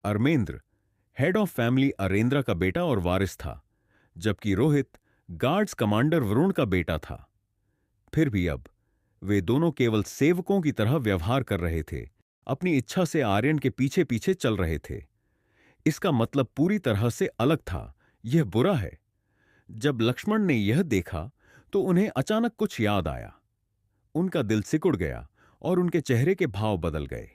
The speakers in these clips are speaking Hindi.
अरमेंद्र हेड ऑफ फैमिली अरेंद्रा का बेटा और वारिस था, जबकि रोहित गार्ड्स कमांडर वरुण का बेटा था। फिर भी अब वे दोनों केवल सेवकों की तरह व्यवहार कर रहे थे, अपनी इच्छा से आर्यन के पीछे पीछे चल रहे थे। इसका मतलब पूरी तरह से अलग था। यह बुरा है। जब लक्ष्मण ने यह देखा तो उन्हें अचानक कुछ याद आया। उनका दिल सिकुड़ गया और उनके चेहरे के भाव बदल गए।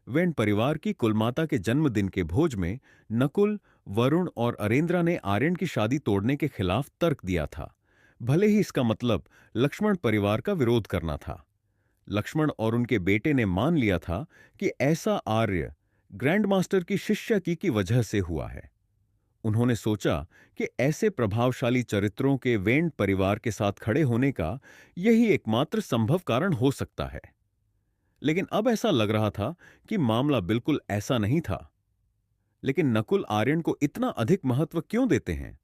वेन परिवार की कुलमाता के जन्मदिन के भोज में नकुल, वरुण और अरेंद्रा ने आर्यन की शादी तोड़ने के खिलाफ तर्क दिया था, भले ही इसका मतलब लक्ष्मण परिवार का विरोध करना था। लक्ष्मण और उनके बेटे ने मान लिया था कि ऐसा आर्य ग्रैंड मास्टर की शिष्यकी की वजह से हुआ है। उन्होंने सोचा कि ऐसे प्रभावशाली चरित्रों के वेंड परिवार के साथ खड़े होने का यही एकमात्र संभव कारण हो सकता है। लेकिन अब ऐसा लग रहा था कि मामला बिल्कुल ऐसा नहीं था। लेकिन नकुल आर्यन को इतना अधिक महत्व क्यों देते हैं?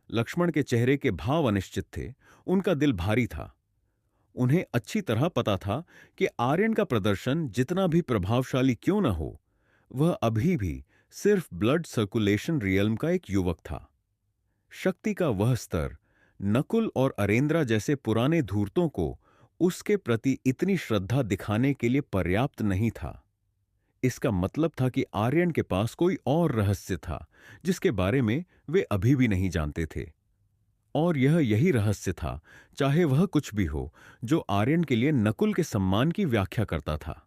लक्ष्मण के चेहरे के भाव अनिश्चित थे, उनका दिल भारी था। उन्हें अच्छी तरह पता था कि आर्यन का प्रदर्शन जितना भी प्रभावशाली क्यों न हो, वह अभी भी सिर्फ ब्लड सर्कुलेशन रियल्म का एक युवक था। शक्ति का वह स्तर नकुल और अरेंद्रा जैसे पुराने धूर्तों को उसके प्रति इतनी श्रद्धा दिखाने के लिए पर्याप्त नहीं था। इसका मतलब था कि आर्यन के पास कोई और रहस्य था जिसके बारे में वे अभी भी नहीं जानते थे। और यह यही रहस्य था, चाहे वह कुछ भी हो, जो आर्यन के लिए नकुल के सम्मान की व्याख्या करता था।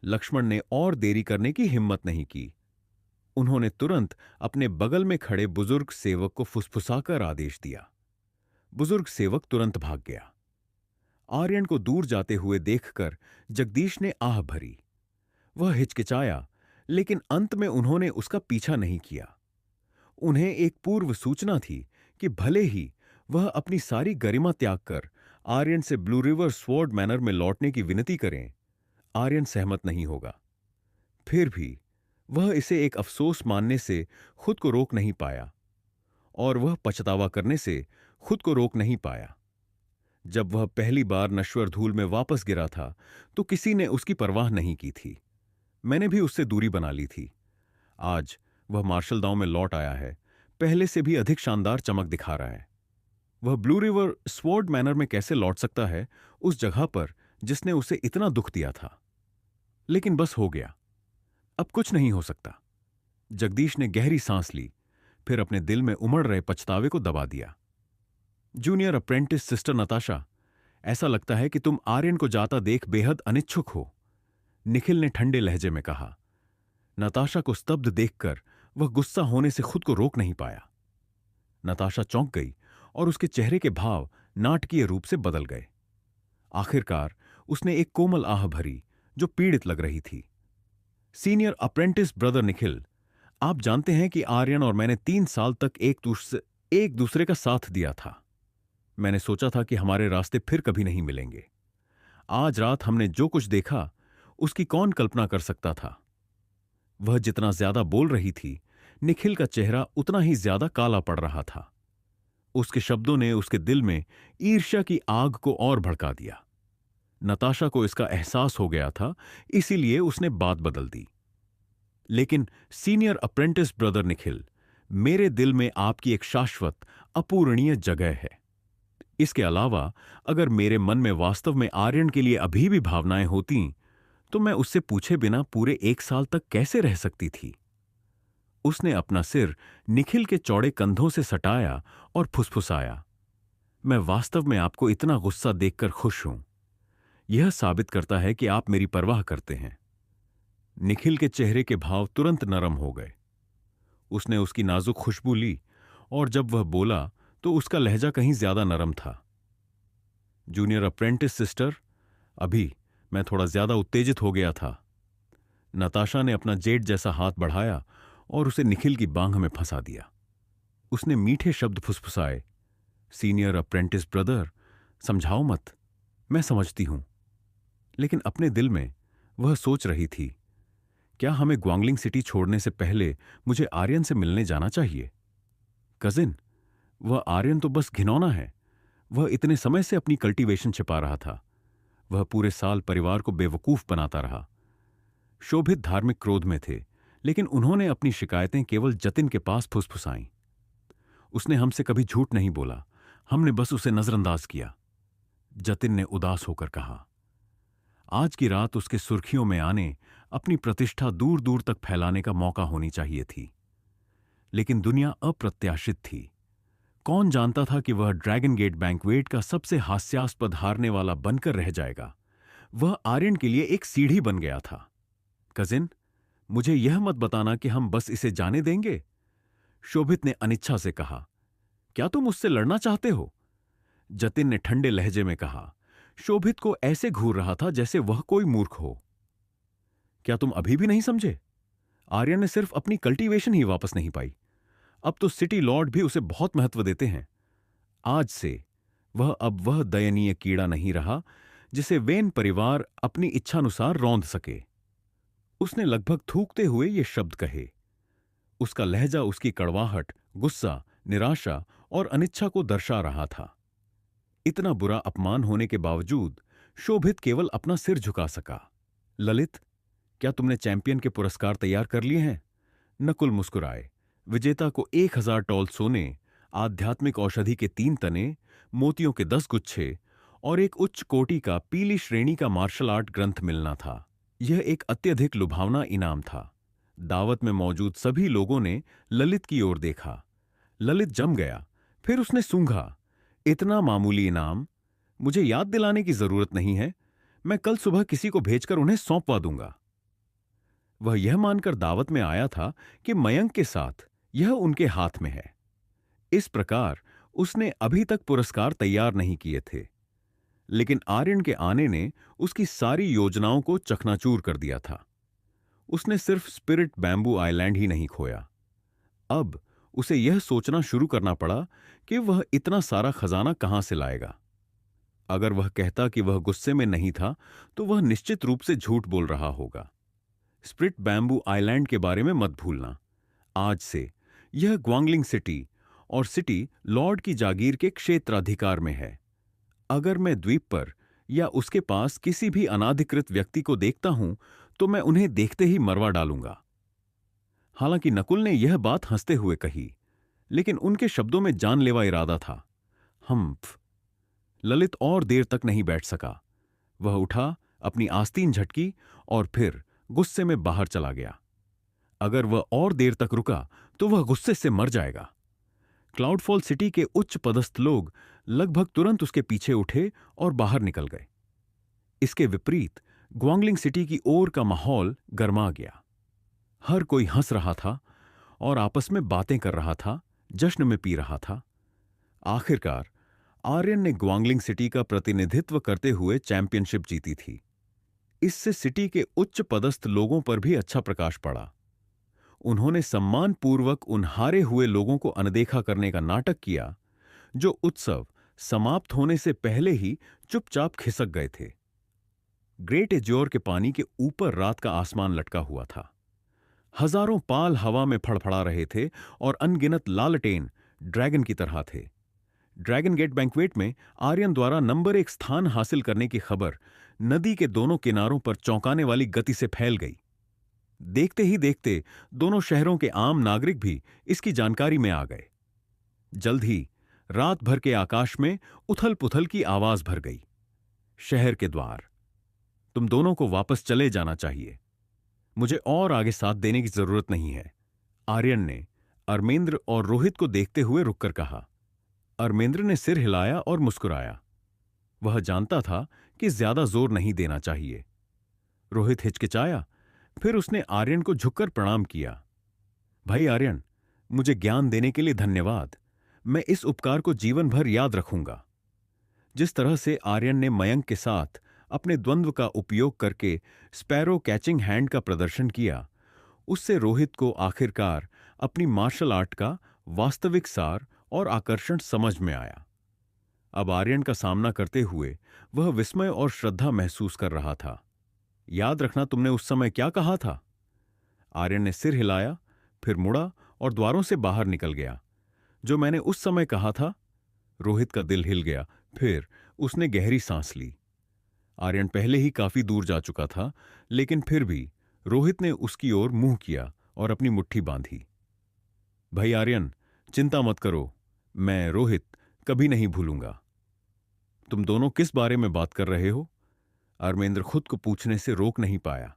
लक्ष्मण ने और देरी करने की हिम्मत नहीं की। उन्होंने तुरंत अपने बगल में खड़े बुजुर्ग सेवक को फुसफुसाकर आदेश दिया। बुजुर्ग सेवक तुरंत भाग गया। आर्यन को दूर जाते हुए देखकर जगदीश ने आह भरी। वह हिचकिचाया, लेकिन अंत में उन्होंने उसका पीछा नहीं किया। उन्हें एक पूर्व सूचना थी कि भले ही वह अपनी सारी गरिमा त्याग कर आर्यन से ब्लू रिवर स्वॉर्ड मैनर में लौटने की विनती करें, आर्यन सहमत नहीं होगा। फिर भी वह इसे एक अफसोस मानने से खुद को रोक नहीं पाया, और वह पछतावा करने से खुद को रोक नहीं पाया। जब वह पहली बार नश्वर धूल में वापस गिरा था तो किसी ने उसकी परवाह नहीं की थी। मैंने भी उससे दूरी बना ली थी। आज वह मार्शल दांव में लौट आया है, पहले से भी अधिक शानदार चमक दिखा रहा है। वह ब्लू रिवर स्वॉर्ड मैनर में कैसे लौट सकता है, उस जगह पर जिसने उसे इतना दुख दिया था? लेकिन बस हो गया, अब कुछ नहीं हो सकता। जगदीश ने गहरी सांस ली, फिर अपने दिल में उमड़ रहे पछतावे को दबा दिया। जूनियर अप्रेंटिस सिस्टर नताशा, ऐसा लगता है कि तुम आर्यन को जाता देख बेहद अनिच्छुक हो, निखिल ने ठंडे लहजे में कहा। नताशा को स्तब्ध देखकर वह गुस्सा होने से खुद को रोक नहीं पाया। नताशा चौंक गई और उसके चेहरे के भाव नाटकीय रूप से बदल गए। आखिरकार उसने एक कोमल आह भरी जो पीड़ित लग रही थी। सीनियर अप्रेंटिस ब्रदर निखिल, आप जानते हैं कि आर्यन और मैंने 3 साल तक एक दूसरे का साथ दिया था। मैंने सोचा था कि हमारे रास्ते फिर कभी नहीं मिलेंगे। आज रात हमने जो कुछ देखा उसकी कौन कल्पना कर सकता था? वह जितना ज्यादा बोल रही थी, निखिल का चेहरा उतना ही ज्यादा काला पड़ रहा था। उसके शब्दों ने उसके दिल में ईर्ष्या की आग को और भड़का दिया। नताशा को इसका एहसास हो गया था, इसीलिए उसने बात बदल दी। लेकिन सीनियर अप्रेंटिस ब्रदर निखिल, मेरे दिल में आपकी एक शाश्वत अपूरणीय जगह है। इसके अलावा अगर मेरे मन में वास्तव में आर्यन के लिए अभी भी भावनाएं होती तो मैं उससे पूछे बिना पूरे 1 साल तक कैसे रह सकती थी? उसने अपना सिर निखिल के चौड़े कंधों से सटाया और फुसफुसाया, मैं वास्तव में आपको इतना गुस्सा देखकर खुश हूं। यह साबित करता है कि आप मेरी परवाह करते हैं। निखिल के चेहरे के भाव तुरंत नरम हो गए। उसने उसकी नाजुक खुशबू ली और जब वह बोला तो उसका लहजा कहीं ज्यादा नरम था। जूनियर अप्रेंटिस सिस्टर, अभी मैं थोड़ा ज्यादा उत्तेजित हो गया था। नताशा ने अपना जेट जैसा हाथ बढ़ाया और उसे निखिल की बांह में फंसा दिया। उसने मीठे शब्द फुसफुसाए, सीनियर अप्रेंटिस ब्रदर, समझाओ मत, मैं समझती हूं। लेकिन अपने दिल में वह सोच रही थी, क्या हमें ग्वांगलिंग सिटी छोड़ने से पहले मुझे आर्यन से मिलने जाना चाहिए? कजिन, वह आर्यन तो बस घिनौना है। वह इतने समय से अपनी कल्टीवेशन छिपा रहा था। वह पूरे साल परिवार को बेवकूफ बनाता रहा। शोभित धार्मिक क्रोध में थे, लेकिन उन्होंने अपनी शिकायतें केवल जतिन के पास फुसफुसाईं। उसने हमसे कभी झूठ नहीं बोला, हमने बस उसे नजरअंदाज किया। जतिन ने उदास होकर कहा। आज की रात उसके सुर्खियों में आने, अपनी प्रतिष्ठा दूर दूर तक फैलाने का मौका होनी चाहिए थी, लेकिन दुनिया अप्रत्याशित थी। कौन जानता था कि वह ड्रैगन गेट बैंक्वेट का सबसे हास्यास्पद हारने वाला बनकर रह जाएगा। वह आर्यन के लिए एक सीढ़ी बन गया था। कजिन, मुझे यह मत बताना कि हम बस इसे जाने देंगे, शोभित ने अनिच्छा से कहा। क्या तुम उससे लड़ना चाहते हो? जतिन ने ठंडे लहजे में कहा। शोभित को ऐसे घूर रहा था जैसे वह कोई मूर्ख हो। क्या तुम अभी भी नहीं समझे? आर्यन ने सिर्फ अपनी कल्टीवेशन ही वापस नहीं पाई। अब तो सिटी लॉर्ड भी उसे बहुत महत्व देते हैं। आज से वह दयनीय कीड़ा नहीं रहा जिसे वेन परिवार अपनी इच्छानुसार रौंद सके। उसने लगभग थूकते हुए ये शब्द कहे। उसका लहजा उसकी कड़वाहट, गुस्सा, निराशा और अनिच्छा को दर्शा रहा था। इतना बुरा अपमान होने के बावजूद शोभित केवल अपना सिर झुका सका। ललित, क्या तुमने चैंपियन के पुरस्कार तैयार कर लिए हैं? नकुल मुस्कुराए। विजेता को 1000 टॉल सोने, आध्यात्मिक औषधि के 3 तने, मोतियों के 10 गुच्छे और एक उच्च कोटि का पीली श्रेणी का मार्शल आर्ट ग्रंथ मिलना था। यह एक अत्यधिक लुभावना इनाम था। दावत में मौजूद सभी लोगों ने ललित की ओर देखा। ललित जम गया। फिर उसने सूंघा। इतना मामूली इनाम? मुझे याद दिलाने की जरूरत नहीं है। मैं कल सुबह किसी को भेजकर उन्हें सौंपवा दूंगा। वह यह मानकर दावत में आया था कि मयंक के साथ यह उनके हाथ में है। इस प्रकार उसने अभी तक पुरस्कार तैयार नहीं किए थे, लेकिन आर्यन के आने ने उसकी सारी योजनाओं को चकनाचूर कर दिया था। उसने सिर्फ स्पिरिट बैम्बू आइलैंड ही नहीं खोया। अब उसे यह सोचना शुरू करना पड़ा कि वह इतना सारा खजाना कहां से लाएगा। अगर वह कहता कि वह गुस्से में नहीं था, तो वह निश्चित रूप से झूठ बोल रहा होगा। स्प्रिट बैम्बू आइलैंड के बारे में मत भूलना। आज से यह ग्वांगलिंग सिटी और सिटी लॉर्ड की जागीर के क्षेत्राधिकार में है। अगर मैं द्वीप पर या उसके पास किसी भी अनाधिकृत व्यक्ति को देखता हूं, तो मैं उन्हें देखते ही मरवा डालूंगा। हालांकि नकुल ने यह बात हंसते हुए कही, लेकिन उनके शब्दों में जानलेवा इरादा था। हम्फ। ललित और देर तक नहीं बैठ सका। वह उठा, अपनी आस्तीन झटकी और फिर गुस्से में बाहर चला गया। अगर वह और देर तक रुका तो वह गुस्से से मर जाएगा। क्लाउडफॉल सिटी के उच्च पदस्थ लोग लगभग तुरंत उसके पीछे उठे और बाहर निकल गए। इसके विपरीत ग्वांगलिंग सिटी की ओर का माहौल गर्मा गया। हर कोई हंस रहा था और आपस में बातें कर रहा था, जश्न में पी रहा था। आखिरकार आर्यन ने ग्वांगलिंग सिटी का प्रतिनिधित्व करते हुए चैंपियनशिप जीती थी। इससे सिटी के उच्च पदस्थ लोगों पर भी अच्छा प्रकाश पड़ा। उन्होंने सम्मानपूर्वक उन हारे हुए लोगों को अनदेखा करने का नाटक किया जो उत्सव समाप्त होने से पहले ही चुपचाप खिसक गए थे। ग्रेट एज्योर के पानी के ऊपर रात का आसमान लटका हुआ था। हजारों पाल हवा में फड़फड़ा रहे थे और अनगिनत लालटेन ड्रैगन की तरह थे। ड्रैगन गेट बैंक्वेट में आर्यन द्वारा नंबर 1 स्थान हासिल करने की खबर नदी के दोनों किनारों पर चौंकाने वाली गति से फैल गई। देखते ही देखते दोनों शहरों के आम नागरिक भी इसकी जानकारी में आ गए। जल्द ही रात भर के आकाश में उथल पुथल की आवाज भर गई। शहर के द्वार, तुम दोनों को वापस चले जाना चाहिए। मुझे और आगे साथ देने की जरूरत नहीं है, आर्यन ने अरमेंद्र और रोहित को देखते हुए रुककर कहा। अरमेंद्र ने सिर हिलाया और मुस्कुराया। वह जानता था कि ज्यादा जोर नहीं देना चाहिए। रोहित हिचकिचाया, फिर उसने आर्यन को झुककर प्रणाम किया। भाई आर्यन, मुझे ज्ञान देने के लिए धन्यवाद। मैं इस उपकार को जीवन भर याद रखूंगा। जिस तरह से आर्यन ने मयंक के साथ अपने द्वंद्व का उपयोग करके स्पैरो कैचिंग हैंड का प्रदर्शन किया, उससे रोहित को आखिरकार अपनी मार्शल आर्ट का वास्तविक सार और आकर्षण समझ में आया। अब आर्यन का सामना करते हुए वह विस्मय और श्रद्धा महसूस कर रहा था। याद रखना तुमने उस समय क्या कहा था? आर्यन ने सिर हिलाया, फिर मुड़ा और द्वारों से बाहर निकल गया। जो मैंने उस समय कहा था? रोहित का दिल हिल गया। फिर उसने गहरी सांस ली। आर्यन पहले ही काफी दूर जा चुका था, लेकिन फिर भी रोहित ने उसकी ओर मुंह किया और अपनी मुट्ठी बांधी। भाई आर्यन, चिंता मत करो, मैं रोहित कभी नहीं भूलूंगा। तुम दोनों किस बारे में बात कर रहे हो? अरमेंद्र खुद को पूछने से रोक नहीं पाया।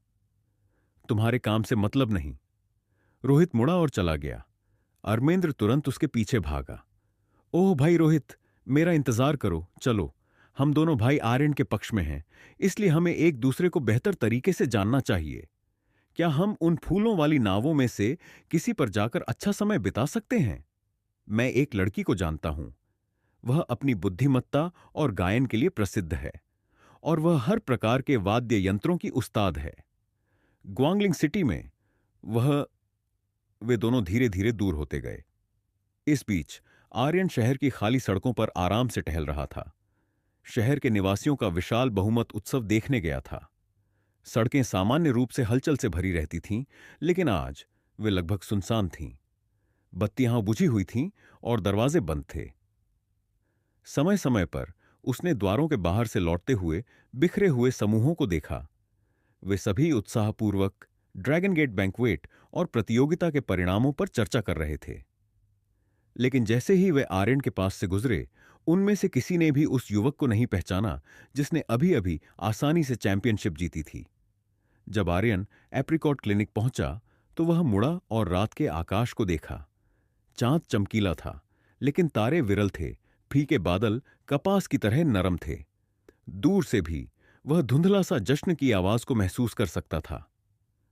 तुम्हारे काम से मतलब नहीं। रोहित मुड़ा और चला गया। अरमेंद्र तुरंत उसके पीछे भागा। ओह भाई रोहित, मेरा इंतजार करो, चलो। हम दोनों भाई आर्यन के पक्ष में हैं, इसलिए हमें एक दूसरे को बेहतर तरीके से जानना चाहिए। क्या हम उन फूलों वाली नावों में से किसी पर जाकर अच्छा समय बिता सकते हैं? मैं एक लड़की को जानता हूं। वह अपनी बुद्धिमत्ता और गायन के लिए प्रसिद्ध है, और वह हर प्रकार के वाद्य यंत्रों की उस्ताद है। ग्वांगलिंग सिटी में वह वे दोनों धीरे धीरे दूर होते गए। इस बीच आर्यन शहर की खाली सड़कों पर आराम से टहल रहा था। शहर के निवासियों का विशाल बहुमत उत्सव देखने गया था। सड़कें सामान्य रूप से हलचल से भरी रहती थीं, लेकिन आज वे लगभग सुनसान थीं। बत्तियां बुझी हुई थीं और दरवाजे बंद थे। समय समय पर उसने द्वारों के बाहर से लौटते हुए बिखरे हुए समूहों को देखा। वे सभी उत्साहपूर्वक ड्रैगन गेट बैंक्वेट और प्रतियोगिता के परिणामों पर चर्चा कर रहे थे। लेकिन जैसे ही वे आर्यन के पास से गुजरे, उनमें से किसी ने भी उस युवक को नहीं पहचाना जिसने अभी अभी आसानी से चैंपियनशिप जीती थी। जब आर्यन एप्रिकॉट क्लिनिक पहुंचा तो वह मुड़ा और रात के आकाश को देखा। चांद चमकीला था, लेकिन तारे विरल थे। फीके बादल कपास की तरह नरम थे। दूर से भी वह धुंधला सा जश्न की आवाज को महसूस कर सकता था।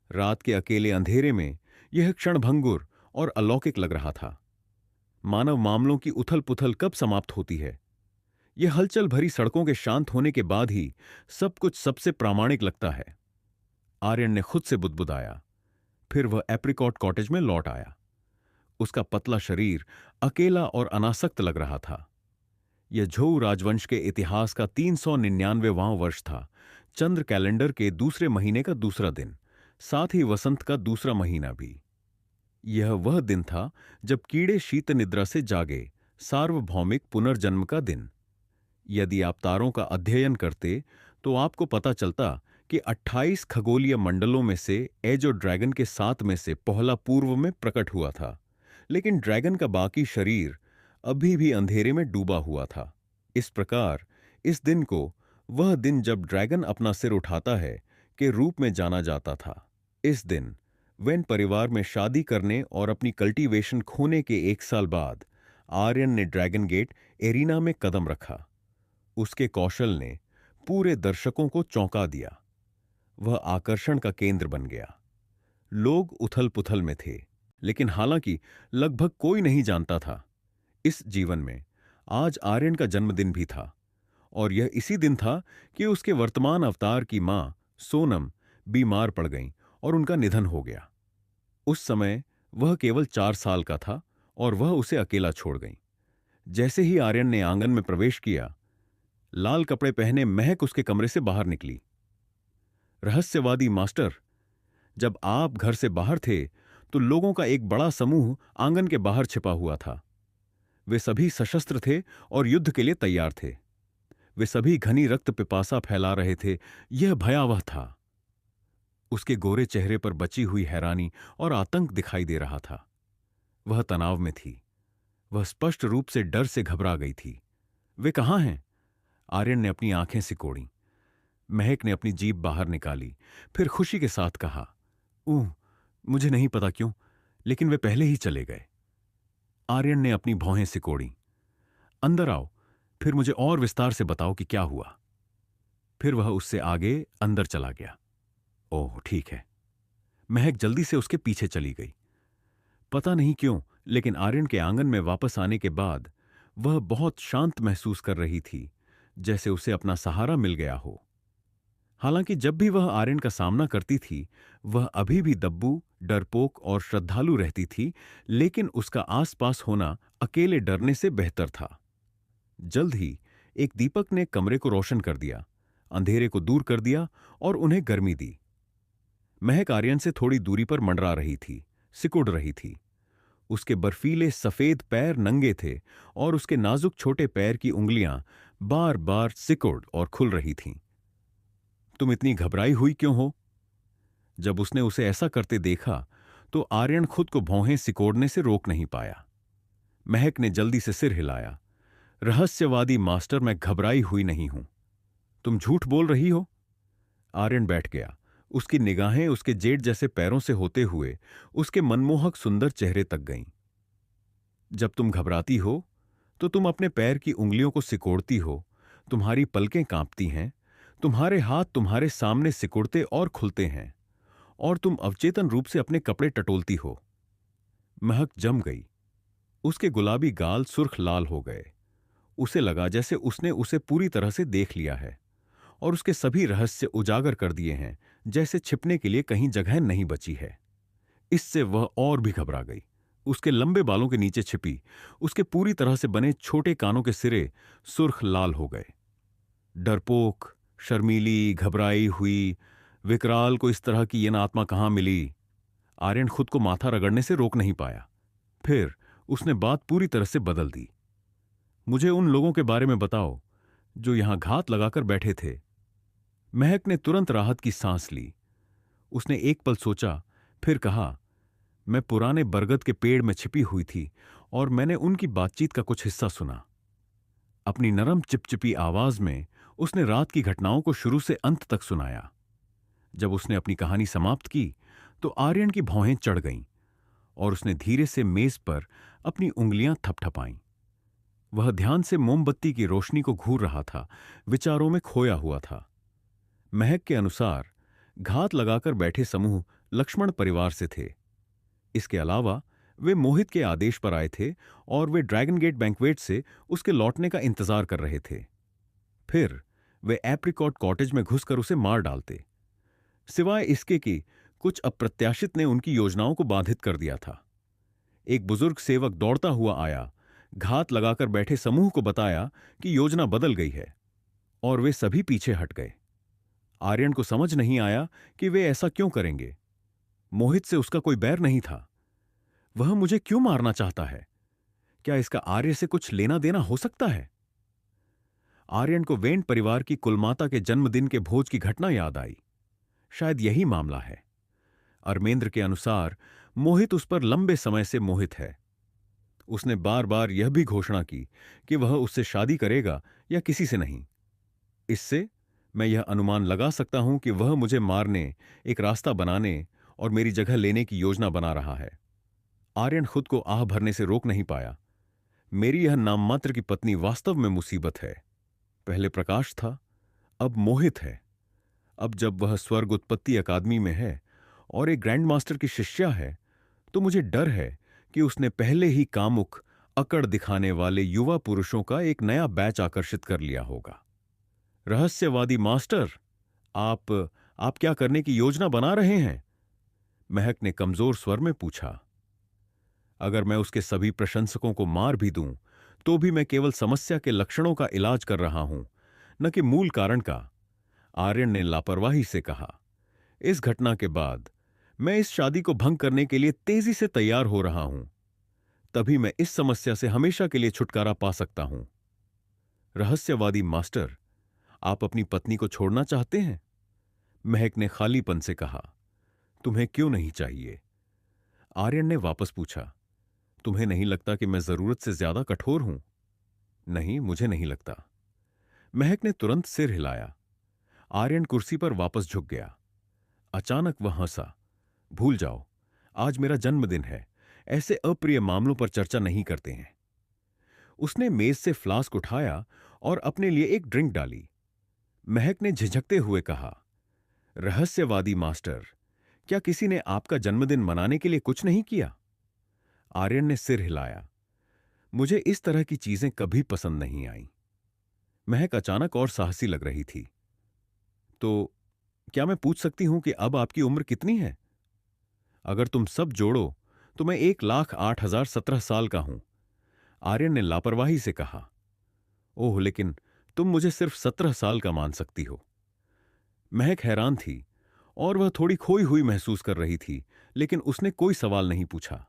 रात के अकेले अंधेरे में यह क्षणभंगुर और अलौकिक लग रहा था। मानव मामलों की उथल पुथल कब समाप्त होती है? यह हलचल भरी सड़कों के शांत होने के बाद ही सब कुछ सबसे प्रामाणिक लगता है। आर्यन ने खुद से बुदबुदाया। फिर वह एप्रिकॉट कॉटेज में लौट आया। उसका पतला शरीर अकेला और अनासक्त लग रहा था। यह झोउ राजवंश के इतिहास का 399वां वर्ष था। चंद्र कैलेंडर के दूसरे महीने का दूसरा दिन, साथ ही वसंत का दूसरा महीना भी। यह वह दिन था जब कीड़े शीत निद्रा से जागे, सार्वभौमिक पुनर्जन्म का दिन। यदि आप तारों का अध्ययन करते तो आपको पता चलता कि 28 खगोलीय मंडलों में से एजो ड्रैगन के 7 में से पहला पूर्व में प्रकट हुआ था, लेकिन ड्रैगन का बाकी शरीर अभी भी अंधेरे में डूबा हुआ था। इस प्रकार इस दिन को वह दिन जब ड्रैगन अपना सिर उठाता है के रूप में जाना जाता था। इस दिन वेन परिवार में शादी करने और अपनी कल्टीवेशन खोने के 1 साल बाद आर्यन ने ड्रैगन गेट एरिना में कदम रखा। उसके कौशल ने पूरे दर्शकों को चौंका दिया। वह आकर्षण का केंद्र बन गया। लोग उथल पुथल में थे, लेकिन हालांकि लगभग कोई नहीं जानता था इस जीवन में आज आर्यन का जन्मदिन भी था, और यह इसी दिन था कि उसके वर्तमान अवतार की मां सोनम बीमार पड़ गईं और उनका निधन हो गया। उस समय वह केवल 4 साल का था और वह उसे अकेला छोड़ गई। जैसे ही आर्यन ने आंगन में प्रवेश किया, लाल कपड़े पहने महक उसके कमरे से बाहर निकली। रहस्यवादी मास्टर, जब आप घर से बाहर थे तो लोगों का एक बड़ा समूह आंगन के बाहर छिपा हुआ था। वे सभी सशस्त्र थे और युद्ध के लिए तैयार थे। वे सभी घनी रक्त पिपासा फैला रहे थे। यह भयावह था। उसके गोरे चेहरे पर बची हुई हैरानी और आतंक दिखाई दे रहा था। वह तनाव में थी। वह स्पष्ट रूप से डर से घबरा गई थी। वे कहां हैं? आर्यन ने अपनी आंखें सिकोड़ी। महक ने अपनी जीभ बाहर निकाली, फिर खुशी के साथ कहा, मुझे नहीं पता क्यों, लेकिन वे पहले ही चले गए। आर्यन ने अपनी भौहें सिकोड़ी। अंदर आओ, फिर मुझे और विस्तार से बताओ कि क्या हुआ। फिर वह उससे आगे अंदर चला गया। ओह ठीक है। महक जल्दी से उसके पीछे चली गई। पता नहीं क्यों, लेकिन आर्यन के आंगन में वापस आने के बाद वह बहुत शांत महसूस कर रही थी, जैसे उसे अपना सहारा मिल गया हो। हालांकि जब भी वह आर्यन का सामना करती थी, वह अभी भी दब्बू, डरपोक और श्रद्धालु रहती थी, लेकिन उसका आसपास होना अकेले डरने से बेहतर था। जल्द ही एक दीपक ने कमरे को रोशन कर दिया, अंधेरे को दूर कर दिया और उन्हें गर्मी दी। महक आर्यन से थोड़ी दूरी पर मंडरा रही थी, सिकुड़ रही थी। उसके बर्फीले सफेद पैर नंगे थे और उसके नाजुक छोटे पैर की उंगलियां बार बार सिकुड़ और खुल रही थीं। तुम इतनी घबराई हुई क्यों हो? जब उसने उसे ऐसा करते देखा तो आर्यन खुद को भौहें सिकोड़ने से रोक नहीं पाया। महक ने जल्दी से सिर हिलाया। रहस्यवादी मास्टर, मैं घबराई हुई नहीं हूं। तुम झूठ बोल रही हो। आर्यन बैठ गया। उसकी निगाहें उसके जेठ जैसे पैरों से होते हुए उसके मनमोहक सुंदर चेहरे तक गईं। जब तुम घबराती हो तो तुम अपने पैर की उंगलियों को सिकोड़ती हो, तुम्हारी पलकें कांपती हैं, तुम्हारे हाथ तुम्हारे सामने सिकुड़ते और खुलते हैं, और तुम अवचेतन रूप से अपने कपड़े टटोलती हो। महक जम गई। उसके गुलाबी गाल सुर्ख लाल हो गए। उसे लगा जैसे उसने उसे पूरी तरह से देख लिया है और उसके सभी रहस्य उजागर कर दिए हैं, जैसे छिपने के लिए कहीं जगह नहीं बची है। इससे वह और भी घबरा गई। उसके लंबे बालों के नीचे छिपी उसके पूरी तरह से बने छोटे कानों के सिरे सुर्ख लाल हो गए। डरपोक, शर्मीली, घबराई हुई विकराल को इस तरह की ये आत्मा कहां मिली। आर्यन खुद को माथा रगड़ने से रोक नहीं पाया। फिर उसने बात पूरी तरह से बदल दी। मुझे उन लोगों के बारे में बताओ जो यहां घात लगाकर बैठे थे। महक ने तुरंत राहत की सांस ली। उसने एक पल सोचा, फिर कहा, मैं पुराने बरगद के पेड़ में छिपी हुई थी और मैंने उनकी बातचीत का कुछ हिस्सा सुना। अपनी नरम चिपचिपी आवाज में उसने रात की घटनाओं को शुरू से अंत तक सुनाया। जब उसने अपनी कहानी समाप्त की तो आर्यन की भौहें चढ़ गईं और उसने धीरे से मेज पर अपनी उंगलियां थपथपाईं। वह ध्यान से मोमबत्ती की रोशनी को घूर रहा था, विचारों में खोया हुआ था। महक के अनुसार घात लगाकर बैठे समूह लक्ष्मण परिवार से थे। इसके अलावा वे मोहित के आदेश पर आए थे और वे ड्रैगन गेट बैंक्वेट से उसके लौटने का इंतजार कर रहे थे। फिर वे एप्रिकॉट कॉटेज में घुसकर उसे मार डालते। सिवाय इसके कि कुछ अप्रत्याशित ने उनकी योजनाओं को बाधित कर दिया था। एक बुजुर्ग सेवक दौड़ता हुआ आया, घात लगाकर बैठे समूह को बताया कि योजना बदल गई है, और वे सभी पीछे हट गए। आर्यन को समझ नहीं आया कि वे ऐसा क्यों करेंगे। मोहित से उसका कोई बैर नहीं था। वह मुझे क्यों मारना चाहता है? क्या इसका आर्य से कुछ लेना देना हो सकता है? आर्यन को वेंट परिवार की कुलमाता के जन्मदिन के भोज की घटना याद आई। शायद यही मामला है। अरमेंद्र के अनुसार मोहित उस पर लंबे समय से मोहित है। उसने बार बार यह भी घोषणा की कि वह उससे शादी करेगा या किसी से नहीं। इससे मैं यह अनुमान लगा सकता हूं कि वह मुझे मारने, एक रास्ता बनाने और मेरी जगह लेने की योजना बना रहा है। आर्यन खुद को आह भरने से रोक नहीं पाया। मेरी यह नाममात्र की पत्नी वास्तव में मुसीबत है। पहले प्रकाश था, अब मोहित है। अब जब वह स्वर्ग उत्पत्ति अकादमी में है और एक ग्रैंड मास्टर की शिष्या है, तो मुझे डर है कि उसने पहले ही कामुक, अकड़ दिखाने वाले युवा पुरुषों का एक नया बैच आकर्षित कर लिया होगा। रहस्यवादी मास्टर, आप क्या करने की योजना बना रहे हैं? महक ने कमजोर स्वर में पूछा। अगर मैं उसके सभी प्रशंसकों को मार भी दूं, तो भी मैं केवल समस्या के लक्षणों का इलाज कर रहा हूं, न कि मूल कारण का। आर्यन ने लापरवाही से कहा। इस घटना के बाद मैं इस शादी को भंग करने के लिए तेजी से तैयार हो रहा हूं। तभी मैं इस समस्या से हमेशा के लिए छुटकारा पा सकता हूं। रहस्यवादी मास्टर, आप अपनी पत्नी को छोड़ना चाहते हैं? महक ने खालीपन से कहा। तुम्हें क्यों नहीं चाहिए? आर्यन ने वापस पूछा। तुम्हें नहीं लगता कि मैं जरूरत से ज्यादा कठोर हूं? नहीं, मुझे नहीं लगता। महक ने तुरंत सिर हिलाया। आर्यन कुर्सी पर वापस झुक गया। अचानक वह हंसा। भूल जाओ, आज मेरा जन्मदिन है। ऐसे अप्रिय मामलों पर चर्चा नहीं करते हैं। उसने मेज से फ्लास्क उठाया और अपने लिए एक ड्रिंक डाली। महक ने झिझकते हुए कहा, रहस्यवादी मास्टर, क्या किसी ने आपका जन्मदिन मनाने के लिए कुछ नहीं किया? आर्यन ने सिर हिलाया। मुझे इस तरह की चीजें कभी पसंद नहीं आईं। महक अचानक और साहसी लग रही थी। तो क्या मैं पूछ सकती हूं कि अब आपकी उम्र कितनी है? अगर तुम सब जोड़ो तो मैं 1,08,017 साल का हूं। आर्यन ने लापरवाही से कहा। ओह, लेकिन तुम मुझे सिर्फ 17 साल का मान सकती हो। महक हैरान थी और वह थोड़ी खोई हुई महसूस कर रही थी, लेकिन उसने कोई सवाल नहीं पूछा।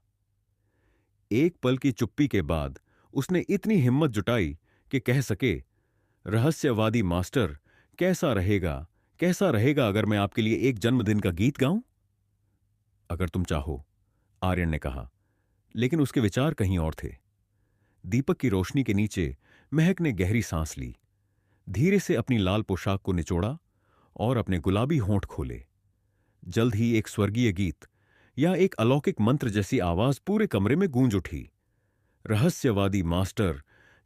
एक पल की चुप्पी के बाद उसने इतनी हिम्मत जुटाई कि कह सके, रहस्यवादी मास्टर, कैसा रहेगा अगर मैं आपके लिए एक जन्मदिन का गीत गाऊं? अगर तुम चाहो आर्यन ने कहा, लेकिन उसके विचार कहीं और थे। दीपक की रोशनी के नीचे महक ने गहरी सांस ली, धीरे से अपनी लाल पोशाक को निचोड़ा और अपने गुलाबी होंठ खोले। जल्द ही एक स्वर्गीय गीत या एक अलौकिक मंत्र जैसी आवाज पूरे कमरे में गूंज उठी। रहस्यवादी मास्टर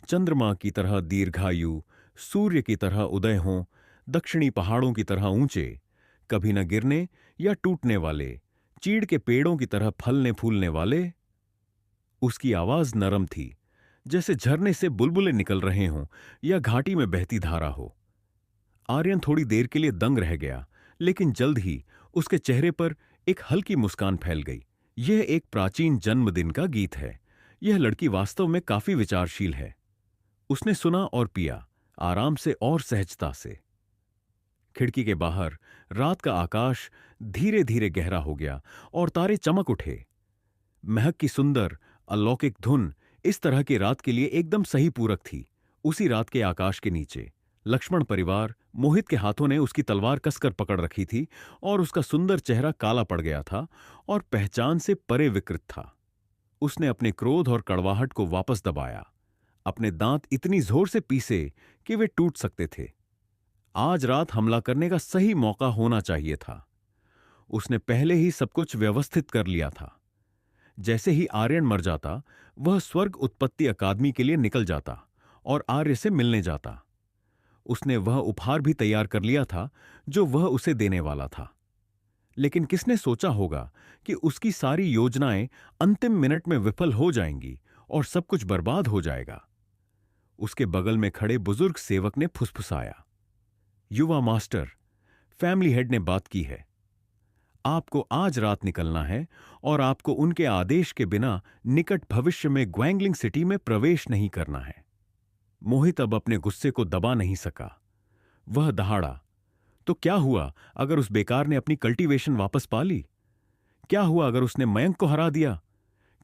चंद्रमा की तरह दीर्घायु, सूर्य की तरह उदय हों, दक्षिणी पहाड़ों की तरह ऊंचे, कभी न गिरने या टूटने वाले, चीड़ के पेड़ों की तरह फलने फूलने वाले। उसकी आवाज नरम थी, जैसे झरने से बुलबुले निकल रहे हों या घाटी में बहती धारा हो। आर्यन थोड़ी देर के लिए दंग रह गया, लेकिन जल्द ही उसके चेहरे पर एक हल्की मुस्कान फैल गई। यह एक प्राचीन जन्मदिन का गीत है। यह लड़की वास्तव में काफी विचारशील है। उसने सुना और पिया, आराम से और सहजता से। खिड़की के बाहर रात का आकाश धीरे धीरे गहरा हो गया और तारे चमक उठे। महक की सुंदर अलौकिक धुन इस तरह की रात के लिए एकदम सही पूरक थी। उसी रात के आकाश के नीचे लक्ष्मण परिवार मोहित के हाथों ने उसकी तलवार कसकर पकड़ रखी थी और उसका सुंदर चेहरा काला पड़ गया था और पहचान से परे विकृत था। उसने अपने क्रोध और कड़वाहट को वापस दबाया, अपने दांत इतनी जोर से पीसे कि वे टूट सकते थे। आज रात हमला करने का सही मौका होना चाहिए था। उसने पहले ही सब कुछ व्यवस्थित कर लिया था। जैसे ही आर्यन मर जाता, वह स्वर्ग उत्पत्ति अकादमी के लिए निकल जाता और आर्य से मिलने जाता। उसने वह उपहार भी तैयार कर लिया था जो वह उसे देने वाला था। लेकिन किसने सोचा होगा कि उसकी सारी योजनाएं अंतिम मिनट में विफल हो जाएंगी और सब कुछ बर्बाद हो जाएगा। उसके बगल में खड़े बुजुर्ग सेवक ने फुसफुसाया, युवा मास्टर, फैमिली हेड ने बात की है। आपको आज रात निकलना है और आपको उनके आदेश के बिना निकट भविष्य में ग्वैंगलिंग सिटी में प्रवेश नहीं करना है। मोहित अब अपने गुस्से को दबा नहीं सका। वह दहाड़ा, तो क्या हुआ अगर उस बेकार ने अपनी कल्टीवेशन वापस पा ली? क्या हुआ अगर उसने मयंक को हरा दिया?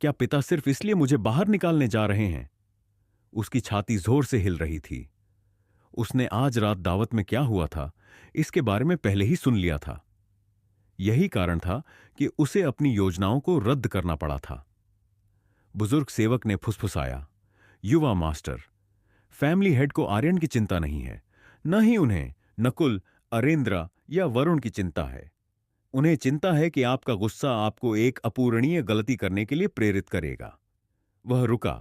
क्या पिता सिर्फ इसलिए मुझे बाहर निकालने जा रहे हैं? उसकी छाती जोर से हिल रही थी। उसने आज रात दावत में क्या हुआ था, इसके बारे में पहले ही सुन लिया था। यही कारण था कि उसे अपनी योजनाओं को रद्द करना पड़ा था। बुजुर्ग सेवक ने फुसफुसाया, युवा मास्टर, फैमिली हेड को आर्यन की चिंता नहीं है, न ही उन्हें नकुल, अरेंद्रा या वरुण की चिंता है। उन्हें चिंता है कि आपका गुस्सा आपको एक अपूरणीय गलती करने के लिए प्रेरित करेगा। वह रुका,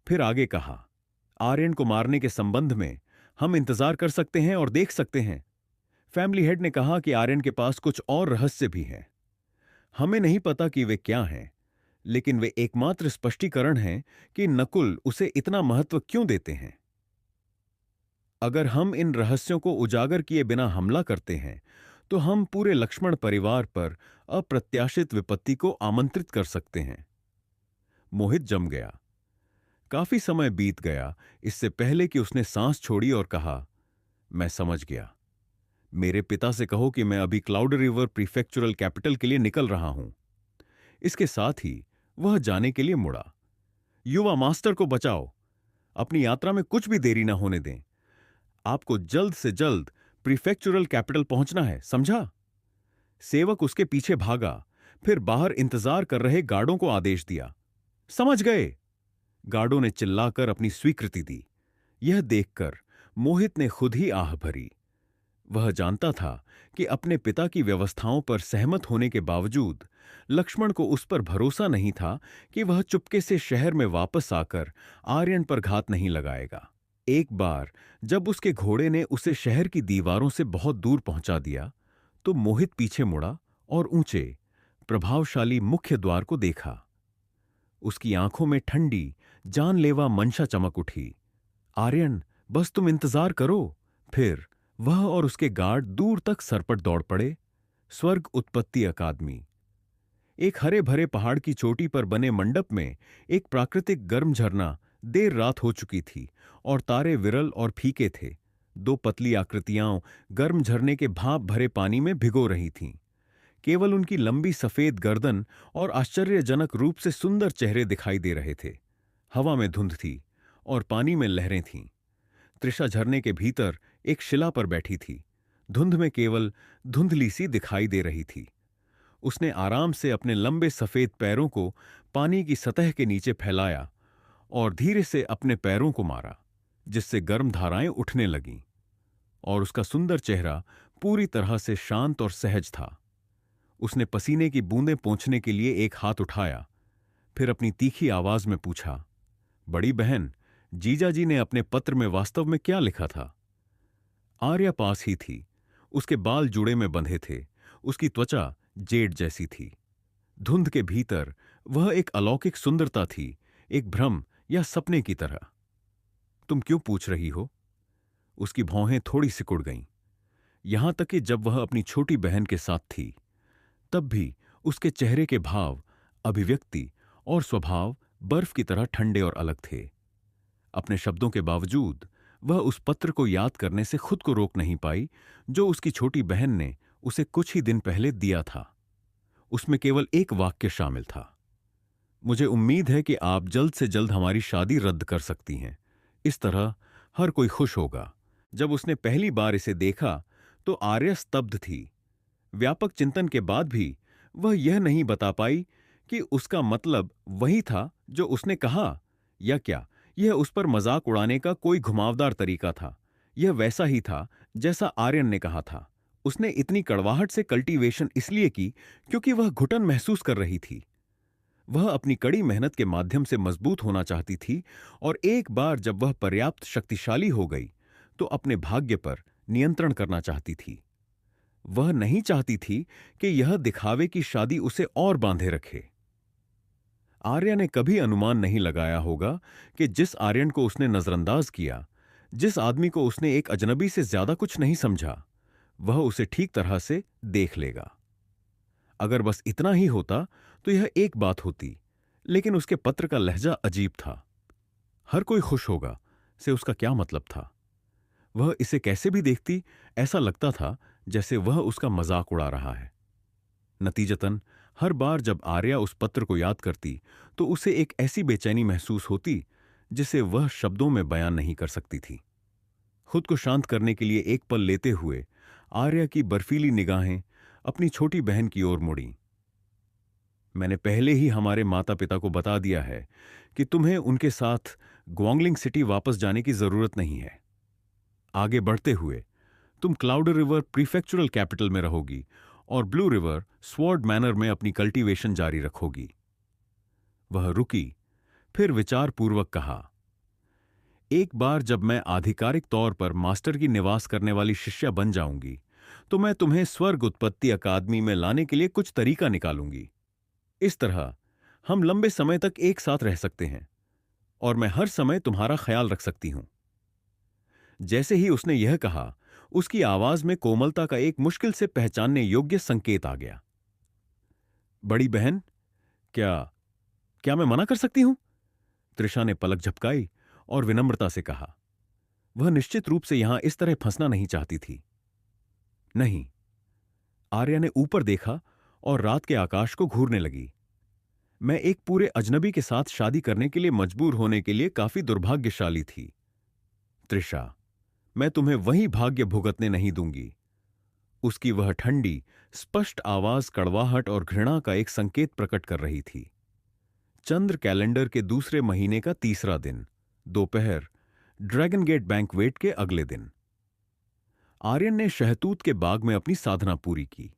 फिर आगे कहा, आर्यन को मारने के संबंध में हम इंतजार कर सकते हैं और देख सकते हैं। फैमिली हेड ने कहा कि आर्यन के पास कुछ और रहस्य भी हैं। हमें नहीं पता कि वे क्या हैं, लेकिन वे एकमात्र स्पष्टीकरण हैं कि नकुल उसे इतना महत्व क्यों देते हैं। अगर हम इन रहस्यों को उजागर किए बिना हमला करते हैं तो हम पूरे लक्ष्मण परिवार पर अप्रत्याशित विपत्ति को आमंत्रित कर सकते हैं। मोहित जम गया। काफी समय बीत गया इससे पहले कि उसने सांस छोड़ी और कहा, मैं समझ गया। मेरे पिता से कहो कि मैं अभी क्लाउड रिवर प्रीफेक्चुरल कैपिटल के लिए निकल रहा हूं। इसके साथ ही वह जाने के लिए मुड़ा। युवा मास्टर को बचाओ, अपनी यात्रा में कुछ भी देरी ना होने दें। आपको जल्द से जल्द प्रीफेक्चुरल कैपिटल पहुंचना है, समझा? सेवक उसके पीछे भागा, फिर बाहर इंतजार कर रहे गार्डों को आदेश दिया। समझ गए, गार्डों ने चिल्लाकर अपनी स्वीकृति दी। यह देखकर मोहित ने खुद ही आह भरी। वह जानता था कि अपने पिता की व्यवस्थाओं पर सहमत होने के बावजूद लक्ष्मण को उस पर भरोसा नहीं था कि वह चुपके से शहर में वापस आकर आर्यन पर घात नहीं लगाएगा। एक बार जब उसके घोड़े ने उसे शहर की दीवारों से बहुत दूर पहुंचा दिया तो मोहित पीछे मुड़ा और ऊंचे प्रभावशाली मुख्य द्वार को देखा। उसकी आंखों में ठंडी जानलेवा मंशा चमक उठी। आर्यन, बस तुम इंतजार करो। फिर वह और उसके गार्ड दूर तक सरपट दौड़ पड़े। स्वर्ग उत्पत्ति अकादमी। एक हरे भरे पहाड़ की चोटी पर बने मंडप में एक प्राकृतिक गर्म झरना देर रात हो चुकी थी और तारे विरल और फीके थे। दो पतली आकृतियां गर्म झरने के भाप भरे पानी में भिगो रही थीं। केवल उनकी लंबी सफेद गर्दन और आश्चर्यजनक रूप से सुंदर चेहरे दिखाई दे रहे थे। हवा में धुंध थी और पानी में लहरें थीं। त्रिशा झरने के भीतर एक शिला पर बैठी थी। धुंध में केवल धुंधली सी दिखाई दे रही थी। उसने आराम से अपने लंबे सफेद पैरों को पानी की सतह के नीचे फैलाया और धीरे से अपने पैरों को मारा, जिससे गर्म धाराएं उठने लगीं। और उसका सुंदर चेहरा पूरी तरह से शांत और सहज था। उसने पसीने की बूंदें पोंछने के लिए एक हाथ उठाया, फिर अपनी तीखी आवाज में पूछा, बड़ी बहन, जीजाजी ने अपने पत्र में वास्तव में क्या लिखा था? आर्या पास ही थी। उसके बाल जुड़े में बंधे थे। उसकी त्वचा जेड जैसी थी। धुंध के भीतर वह एक अलौकिक सुंदरता थी, एक भ्रम या सपने की तरह। तुम क्यों पूछ रही हो? उसकी भौहें थोड़ी सिकुड़ गईं। यहां तक कि जब वह अपनी छोटी बहन के साथ थी, तब भी उसके चेहरे के भाव, अभिव्यक्ति और स्वभाव बर्फ की तरह ठंडे और अलग थे। अपने शब्दों के बावजूद वह उस पत्र को याद करने से खुद को रोक नहीं पाई, जो उसकी छोटी बहन ने उसे कुछ ही दिन पहले दिया था। उसमें केवल एक वाक्य शामिल था, मुझे उम्मीद है कि आप जल्द से जल्द हमारी शादी रद्द कर सकती हैं। इस तरह हर कोई खुश होगा। जब उसने पहली बार इसे देखा तो आर्या स्तब्ध थी। व्यापक चिंतन के बाद भी वह यह नहीं बता पाई कि उसका मतलब वही था जो उसने कहा, या क्या यह उस पर मजाक उड़ाने का कोई घुमावदार तरीका था। यह वैसा ही था जैसा आर्यन ने कहा था। उसने इतनी कड़वाहट से कल्टीवेशन इसलिए की क्योंकि वह घुटन महसूस कर रही थी। वह अपनी कड़ी मेहनत के माध्यम से मजबूत होना चाहती थी, और एक बार जब वह पर्याप्त शक्तिशाली हो गई तो अपने भाग्य पर नियंत्रण करना चाहती थी। वह नहीं चाहती थी कि यह दिखावे की शादी उसे और बांधे रखे। आर्या ने कभी अनुमान नहीं लगाया होगा कि जिस आर्यन को उसने नजरअंदाज किया, जिस आदमी को उसने एक अजनबी से ज्यादा कुछ नहीं समझा, वह उसे ठीक तरह से देख लेगा। अगर बस इतना ही होता तो यह एक बात होती, लेकिन उसके पत्र का लहजा अजीब था। हर कोई खुश होगा से उसका क्या मतलब था? वह इसे कैसे भी देखती, ऐसा लगता था जैसे वह उसका मजाक उड़ा रहा है। नतीजतन हर बार जब आर्या उस पत्र को याद करती तो उसे एक ऐसी बेचैनी महसूस होती जिसे वह शब्दों में बयान नहीं कर सकती थी। खुद को शांत करने के लिए एक पल लेते हुए आर्या की बर्फीली निगाहें अपनी छोटी बहन की ओर मुड़ीं। मैंने पहले ही हमारे माता पिता को बता दिया है कि तुम्हें उनके साथ ग्वांगलिंग सिटी वापस जाने की जरूरत नहीं है। आगे बढ़ते हुए तुम क्लाउड रिवर प्रीफेक्चुरल कैपिटल में रहोगी और ब्लू रिवर स्वॉर्ड मैनर में अपनी कल्टीवेशन जारी रखोगी। वह रुकी, फिर विचारपूर्वक कहा, एक बार जब मैं आधिकारिक तौर पर मास्टर की निवास करने वाली शिष्या बन जाऊंगी तो मैं तुम्हें स्वर्ग उत्पत्ति अकादमी में लाने के लिए कुछ तरीका निकालूंगी। इस तरह हम लंबे समय तक एक साथ रह सकते हैं और मैं हर समय तुम्हारा ख्याल रख सकती हूं। जैसे ही उसने यह कहा, उसकी आवाज में कोमलता का एक मुश्किल से पहचानने योग्य संकेत आ गया। बड़ी बहन, क्या क्या मैं मना कर सकती हूं? त्रिशा ने पलक झपकाई और विनम्रता से कहा। वह निश्चित रूप से यहां इस तरह फंसना नहीं चाहती थी। नहीं। आर्या ने ऊपर देखा और रात के आकाश को घूरने लगी। मैं एक पूरे अजनबी के साथ शादी करने के लिए मजबूर होने के लिए काफी दुर्भाग्यशाली थी। त्रिशा, मैं तुम्हें वही भाग्य भुगतने नहीं दूंगी। उसकी वह ठंडी, स्पष्ट आवाज कड़वाहट और घृणा का एक संकेत प्रकट कर रही थी। चंद्र कैलेंडर के दूसरे महीने का तीसरा दिन, दोपहर, ड्रैगन गेट बैंक्वेट के अगले दिन। आर्यन ने शहतूत के बाग में अपनी साधना पूरी की।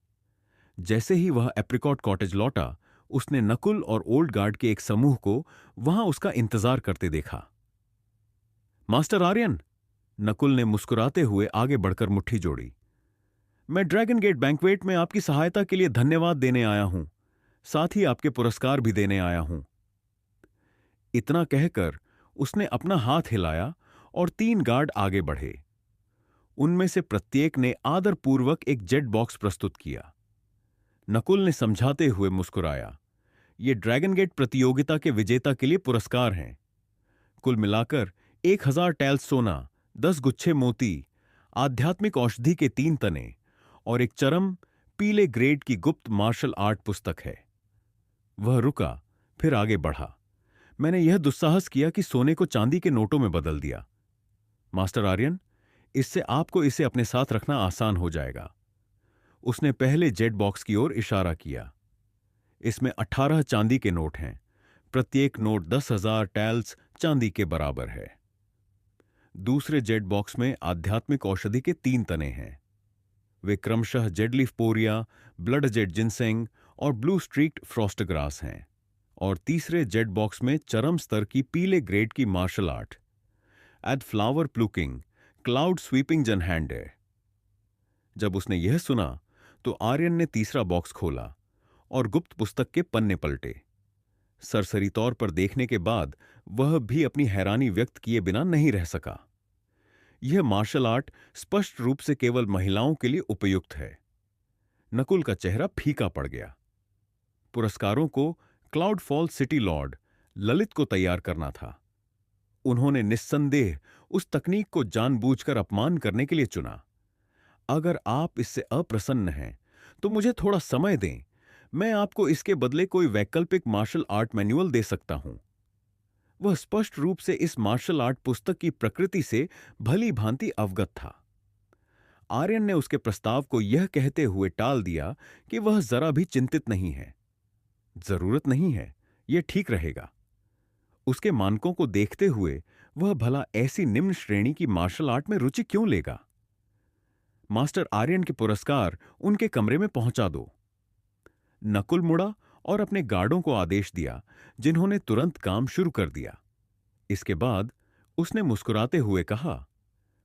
जैसे ही वह एप्रिकॉट कॉटेज लौटा, उसने नकुल और ओल्ड गार्ड के एक समूह को वहां उसका इंतजार करते देखा। मास्टर आर्यन, नकुल ने मुस्कुराते हुए आगे बढ़कर मुट्ठी जोड़ी। मैं ड्रैगन गेट बैंक्वेट में आपकी सहायता के लिए धन्यवाद देने आया हूं, साथ ही आपके पुरस्कार भी देने आया हूं। इतना कहकर उसने अपना हाथ हिलाया और 3 गार्ड आगे बढ़े। उनमें से प्रत्येक ने आदरपूर्वक एक जेट बॉक्स प्रस्तुत किया। नकुल ने समझाते हुए मुस्कुराया, ये ड्रैगन गेट प्रतियोगिता के विजेता के लिए पुरस्कार हैं। कुल मिलाकर 1000 टैल सोना, 10 गुच्छे मोती, आध्यात्मिक औषधि के 3 तने और एक चरम पीले ग्रेड की गुप्त मार्शल आर्ट पुस्तक है। वह रुका, फिर आगे बढ़ा। मैंने यह दुस्साहस किया कि सोने को चांदी के नोटों में बदल दिया। मास्टर आर्यन, इससे आपको इसे अपने साथ रखना आसान हो जाएगा। उसने पहले जेड बॉक्स की ओर इशारा किया। इसमें 18 चांदी के नोट हैं। प्रत्येक नोट 10,000 टैल्स चांदी के बराबर है। दूसरे जेड बॉक्स में आध्यात्मिक औषधि के 3 तने हैं। वे क्रमशः जेडलीफ पोरिया, ब्लड जेड जिनसेंग और ब्लू स्ट्रीक्ड फ्रॉस्ट ग्रास हैं। और तीसरे जेड बॉक्स में चरम स्तर की पीले ग्रेड की मार्शल आर्ट एड फ्लावर प्लूकिंग क्लाउड स्वीपिंग जनहैंड है। जब उसने यह सुना तो आर्यन ने तीसरा बॉक्स खोला और गुप्त पुस्तक के पन्ने पलटे। सरसरी तौर पर देखने के बाद वह भी अपनी हैरानी व्यक्त किए बिना नहीं रह सका। यह मार्शल आर्ट स्पष्ट रूप से केवल महिलाओं के लिए उपयुक्त है। नकुल का चेहरा फीका पड़ गया। पुरस्कारों को cloud fall city Lord Lalit को तैयार करना था। उन्होंने निस्संदेह उस तकनीक को जानबूझकर अपमान करने के लिए चुना। अगर आप इससे अप्रसन्न हैं तो मुझे थोड़ा समय दें, मैं आपको इसके बदले कोई वैकल्पिक मार्शल आर्ट मैनुअल दे सकता हूं। वह स्पष्ट रूप से इस मार्शल आर्ट पुस्तक की प्रकृति से भली भांति अवगत था। आर्यन ने उसके प्रस्ताव को यह कहते हुए टाल दिया कि वह जरा भी चिंतित नहीं है। जरूरत नहीं है, यह ठीक रहेगा। उसके मानकों को देखते हुए वह भला ऐसी निम्न श्रेणी की मार्शल आर्ट में रुचि क्यों लेगा? मास्टर आर्यन के पुरस्कार उनके कमरे में पहुंचा दो। नकुल मुड़ा और अपने गार्डों को आदेश दिया, जिन्होंने तुरंत काम शुरू कर दिया। इसके बाद उसने मुस्कुराते हुए कहा,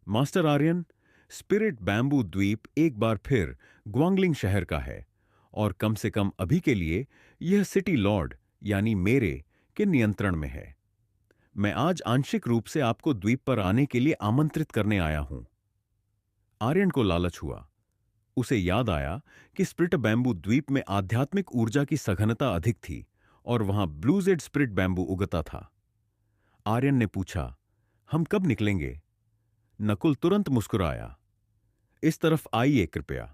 मास्टर आर्यन, स्पिरिट बैम्बू द्वीप एक बार फिर ग्वांगलिंग शहर का है और कम से कम अभी के लिए यह सिटी लॉर्ड यानी मेरे के नियंत्रण में है। मैं आज आंशिक रूप से आपको द्वीप पर आने के लिए आमंत्रित करने आया हूं। आर्यन को लालच हुआ। उसे याद आया कि स्प्रिट बैम्बू द्वीप में आध्यात्मिक ऊर्जा की सघनता अधिक थी और वहां ब्लूजेड स्प्रिट बैम्बू उगता था। आर्यन ने पूछा, हम कब निकलेंगे? नकुल तुरंत मुस्कुराया। इस तरफ आइए कृपया,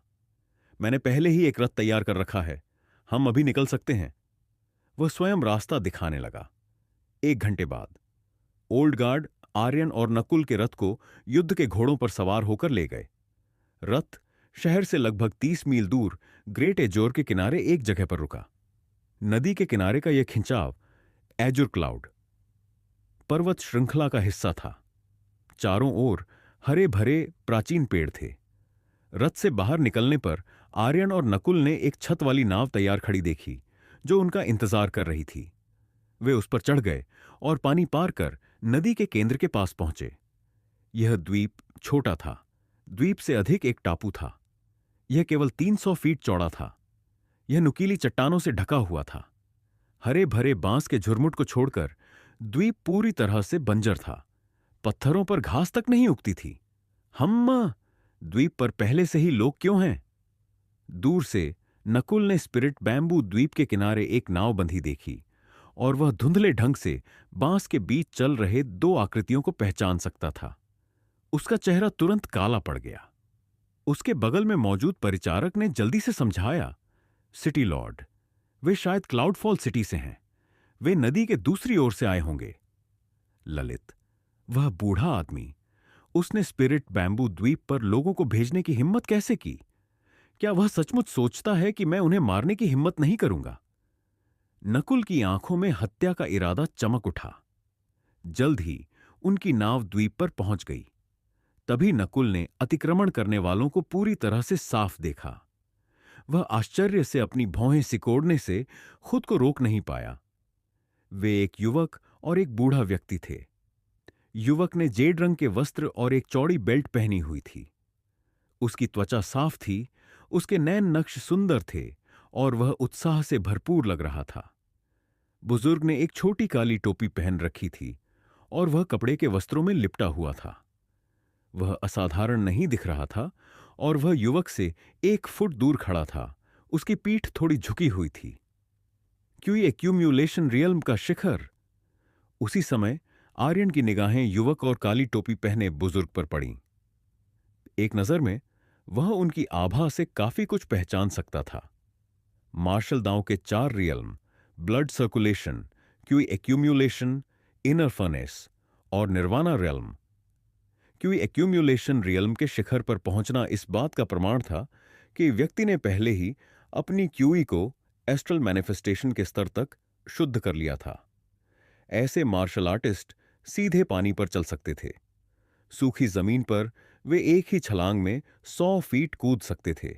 मैंने पहले ही एक रथ तैयार कर रखा है, हम अभी निकल सकते हैं। वह स्वयं रास्ता दिखाने लगा। 1 घंटे बाद ओल्ड गार्ड आर्यन और नकुल के रथ को युद्ध के घोड़ों पर सवार होकर ले गए। रथ शहर से लगभग 30 मील दूर ग्रेट एजोर के किनारे एक जगह पर रुका। नदी के किनारे का यह खिंचाव एजुर क्लाउड पर्वत श्रृंखला का हिस्सा था। चारों ओर हरे भरे प्राचीन पेड़ थे। रथ से बाहर निकलने पर आर्यन और नकुल ने एक छत वाली नाव तैयार खड़ी देखी, जो उनका इंतजार कर रही थी। वे उस पर चढ़ गए और पानी पार कर नदी के केंद्र के पास पहुंचे। यह द्वीप छोटा था, द्वीप से अधिक एक टापू था। यह केवल 300 फीट चौड़ा था। यह नुकीली चट्टानों से ढका हुआ था। हरे भरे बांस के झुरमुट को छोड़कर द्वीप पूरी तरह से बंजर था। पत्थरों पर घास तक नहीं उगती थी। द्वीप पर पहले से ही लोग क्यों हैं? दूर से नकुल ने स्पिरिट बैम्बू द्वीप के किनारे एक नाव बंधी देखी और वह धुंधले ढंग से बांस के बीच चल रहे 2 आकृतियों को पहचान सकता था। उसका चेहरा तुरंत काला पड़ गया। उसके बगल में मौजूद परिचारक ने जल्दी से समझाया, सिटी लॉर्ड, वे शायद क्लाउडफॉल सिटी से हैं। वे नदी के दूसरी ओर से आए होंगे। ललित, वह बूढ़ा आदमी, उसने स्पिरिट बैम्बू द्वीप पर लोगों को भेजने की हिम्मत कैसे की? क्या वह सचमुच सोचता है कि मैं उन्हें मारने की हिम्मत नहीं करूंगा? नकुल की आंखों में हत्या का इरादा चमक उठा। जल्द ही उनकी नाव द्वीप पर पहुंच गई। तभी नकुल ने अतिक्रमण करने वालों को पूरी तरह से साफ देखा। वह आश्चर्य से अपनी भौहें सिकोड़ने से खुद को रोक नहीं पाया। वे एक युवक और एक बूढ़ा व्यक्ति थे। युवक ने जेड रंग के वस्त्र और एक चौड़ी बेल्ट पहनी हुई थी। उसकी त्वचा साफ थी, उसके नैन नक्श सुंदर थे और वह उत्साह से भरपूर लग रहा था। बुजुर्ग ने एक छोटी काली टोपी पहन रखी थी और वह कपड़े के वस्त्रों में लिपटा हुआ था। वह असाधारण नहीं दिख रहा था और वह युवक से 1 फुट दूर खड़ा था। उसकी पीठ थोड़ी झुकी हुई थी। क्यों ये एक्यूम्युलेशन रियल्म का शिखर? उसी समय आर्यन की निगाहें युवक और काली टोपी पहने बुजुर्ग पर पड़ीं। एक नजर में वह उनकी आभा से काफी कुछ पहचान सकता था। मार्शल दांव के 4 realm, blood circulation, qi accumulation, inner furnace और निर्वाणा रियल्म। क्यूई एक्यूम्युलेशन रियल्म के शिखर पर पहुंचना इस बात का प्रमाण था कि व्यक्ति ने पहले ही अपनी क्यूई को एस्ट्रल मैनिफेस्टेशन के स्तर तक शुद्ध कर लिया था। ऐसे मार्शल आर्टिस्ट सीधे पानी पर चल सकते थे। सूखी जमीन पर वे एक ही छलांग में 100 फीट कूद सकते थे।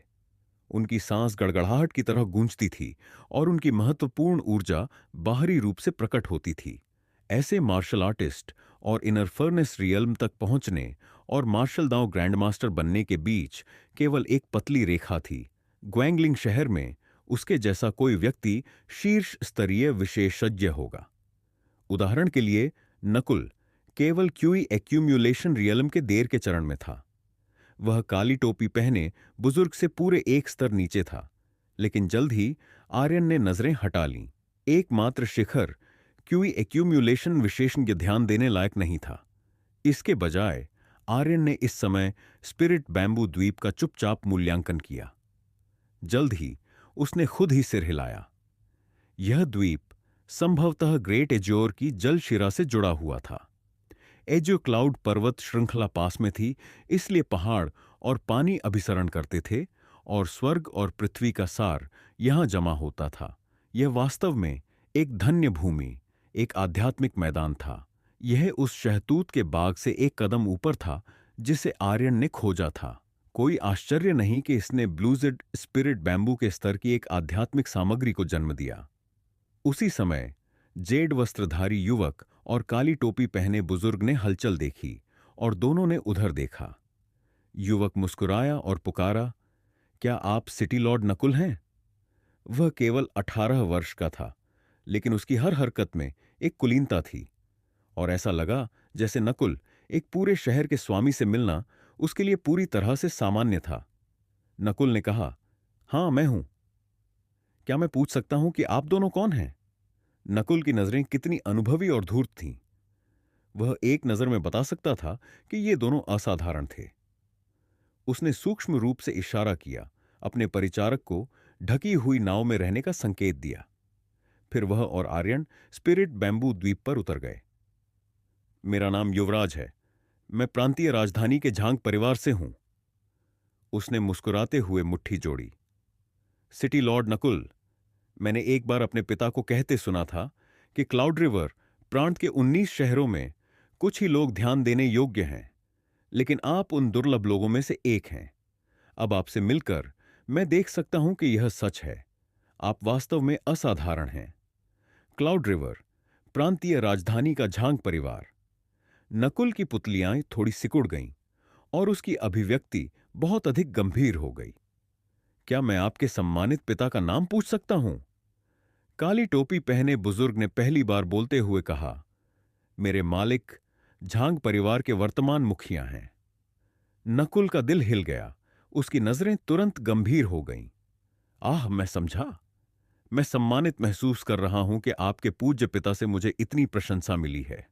उनकी सांस गड़गड़ाहट की तरह गूंजती थी और उनकी महत्वपूर्ण ऊर्जा बाहरी रूप से प्रकट होती थी। ऐसे मार्शल आर्टिस्ट और इनर फर्नेस रियल्म तक पहुंचने और मार्शल दांव ग्रैंडमास्टर बनने के बीच केवल एक पतली रेखा थी। ग्वेंगलिंग शहर में उसके जैसा कोई व्यक्ति शीर्ष स्तरीय विशेषज्ञ होगा। उदाहरण के लिए नकुल केवल क्यूई एक्यूम्युलेशन रियल्म के देर के चरण में था। वह काली टोपी पहने बुजुर्ग से पूरे एक स्तर नीचे था, लेकिन जल्द ही आर्यन ने नजरें हटा लीं। एकमात्र शिखर क्यूई एक्यूम्युलेशन विशेषज्ञ ध्यान देने लायक नहीं था। इसके बजाय आर्यन ने इस समय स्पिरिट बैम्बू द्वीप का चुपचाप मूल्यांकन किया। जल्द ही उसने खुद ही सिर हिलाया। यह द्वीप संभवतः ग्रेट एज्योर की जलशिरा से जुड़ा हुआ था। एज्यो क्लाउड पर्वत श्रृंखला पास में थी, इसलिए पहाड़ और पानी अभिसरण करते थे और स्वर्ग और पृथ्वी का सार यहां जमा होता था। यह वास्तव में एक धन्य भूमि, एक आध्यात्मिक मैदान था। यह उस शहतूत के बाग से एक कदम ऊपर था जिसे आर्यन ने खोजा था। कोई आश्चर्य नहीं कि इसने ब्लूजिड स्पिरिट बैम्बू के स्तर की एक आध्यात्मिक सामग्री को जन्म दिया। उसी समय जेड वस्त्रधारी युवक और काली टोपी पहने बुजुर्ग ने हलचल देखी और दोनों ने उधर देखा। युवक मुस्कुराया और पुकारा, क्या आप सिटी लॉर्ड नकुल हैं? वह केवल 18 वर्ष का था, लेकिन उसकी हर हरकत में एक कुलीनता थी और ऐसा लगा जैसे नकुल एक पूरे शहर के स्वामी से मिलना उसके लिए पूरी तरह से सामान्य था। नकुल ने कहा, हां मैं हूं। क्या मैं पूछ सकता हूं कि आप दोनों कौन हैं? नकुल की नजरें कितनी अनुभवी और धूर्त थीं। वह एक नजर में बता सकता था कि ये दोनों असाधारण थे। उसने सूक्ष्म रूप से इशारा किया, अपने परिचारक को ढकी हुई नाव में रहने का संकेत दिया। फिर वह और आर्यन स्पिरिट बैम्बू द्वीप पर उतर गए। मेरा नाम युवराज है। मैं प्रांतीय राजधानी के झांग परिवार से हूं। उसने मुस्कुराते हुए मुट्ठी जोड़ी। सिटी लॉर्ड नकुल, मैंने एक बार अपने पिता को कहते सुना था कि क्लाउड रिवर प्रांत के 19 शहरों में कुछ ही लोग ध्यान देने योग्य हैं, लेकिन आप उन दुर्लभ लोगों में से एक हैं। अब आपसे मिलकर मैं देख सकता हूं कि यह सच है। आप वास्तव में असाधारण हैं। क्लाउड रिवर, प्रांतीय राजधानी का झांग परिवार। नकुल की पुतलियां थोड़ी सिकुड़ गईं और उसकी अभिव्यक्ति बहुत अधिक गंभीर हो गई। क्या मैं आपके सम्मानित पिता का नाम पूछ सकता हूं? काली टोपी पहने बुजुर्ग ने पहली बार बोलते हुए कहा, मेरे मालिक झांग परिवार के वर्तमान मुखिया हैं। नकुल का दिल हिल गया। उसकी नजरें तुरंत गंभीर हो गईं। आह, मैं समझा। मैं सम्मानित महसूस कर रहा हूं कि आपके पूज्य पिता से मुझे इतनी प्रशंसा मिली है।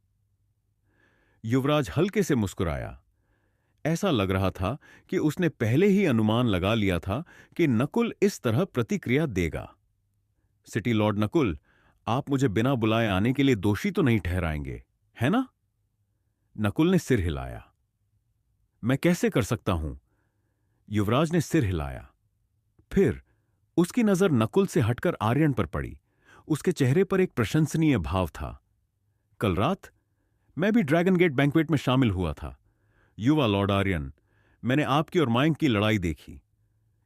युवराज हल्के से मुस्कुराया। ऐसा लग रहा था कि उसने पहले ही अनुमान लगा लिया था कि नकुल इस तरह प्रतिक्रिया देगा। सिटी लॉर्ड नकुल, आप मुझे बिना बुलाए आने के लिए दोषी तो नहीं ठहराएंगे, है ना? नकुल ने सिर हिलाया। मैं कैसे कर सकता हूं? युवराज ने सिर हिलाया। फिर उसकी नजर नकुल से हटकर आर्यन पर पड़ी। उसके चेहरे पर एक प्रशंसनीय भाव था। कल रात मैं भी ड्रैगन गेट बैंक्वेट में शामिल हुआ था। युवा लॉर्ड आर्यन, मैंने आपकी और मायंक की लड़ाई देखी।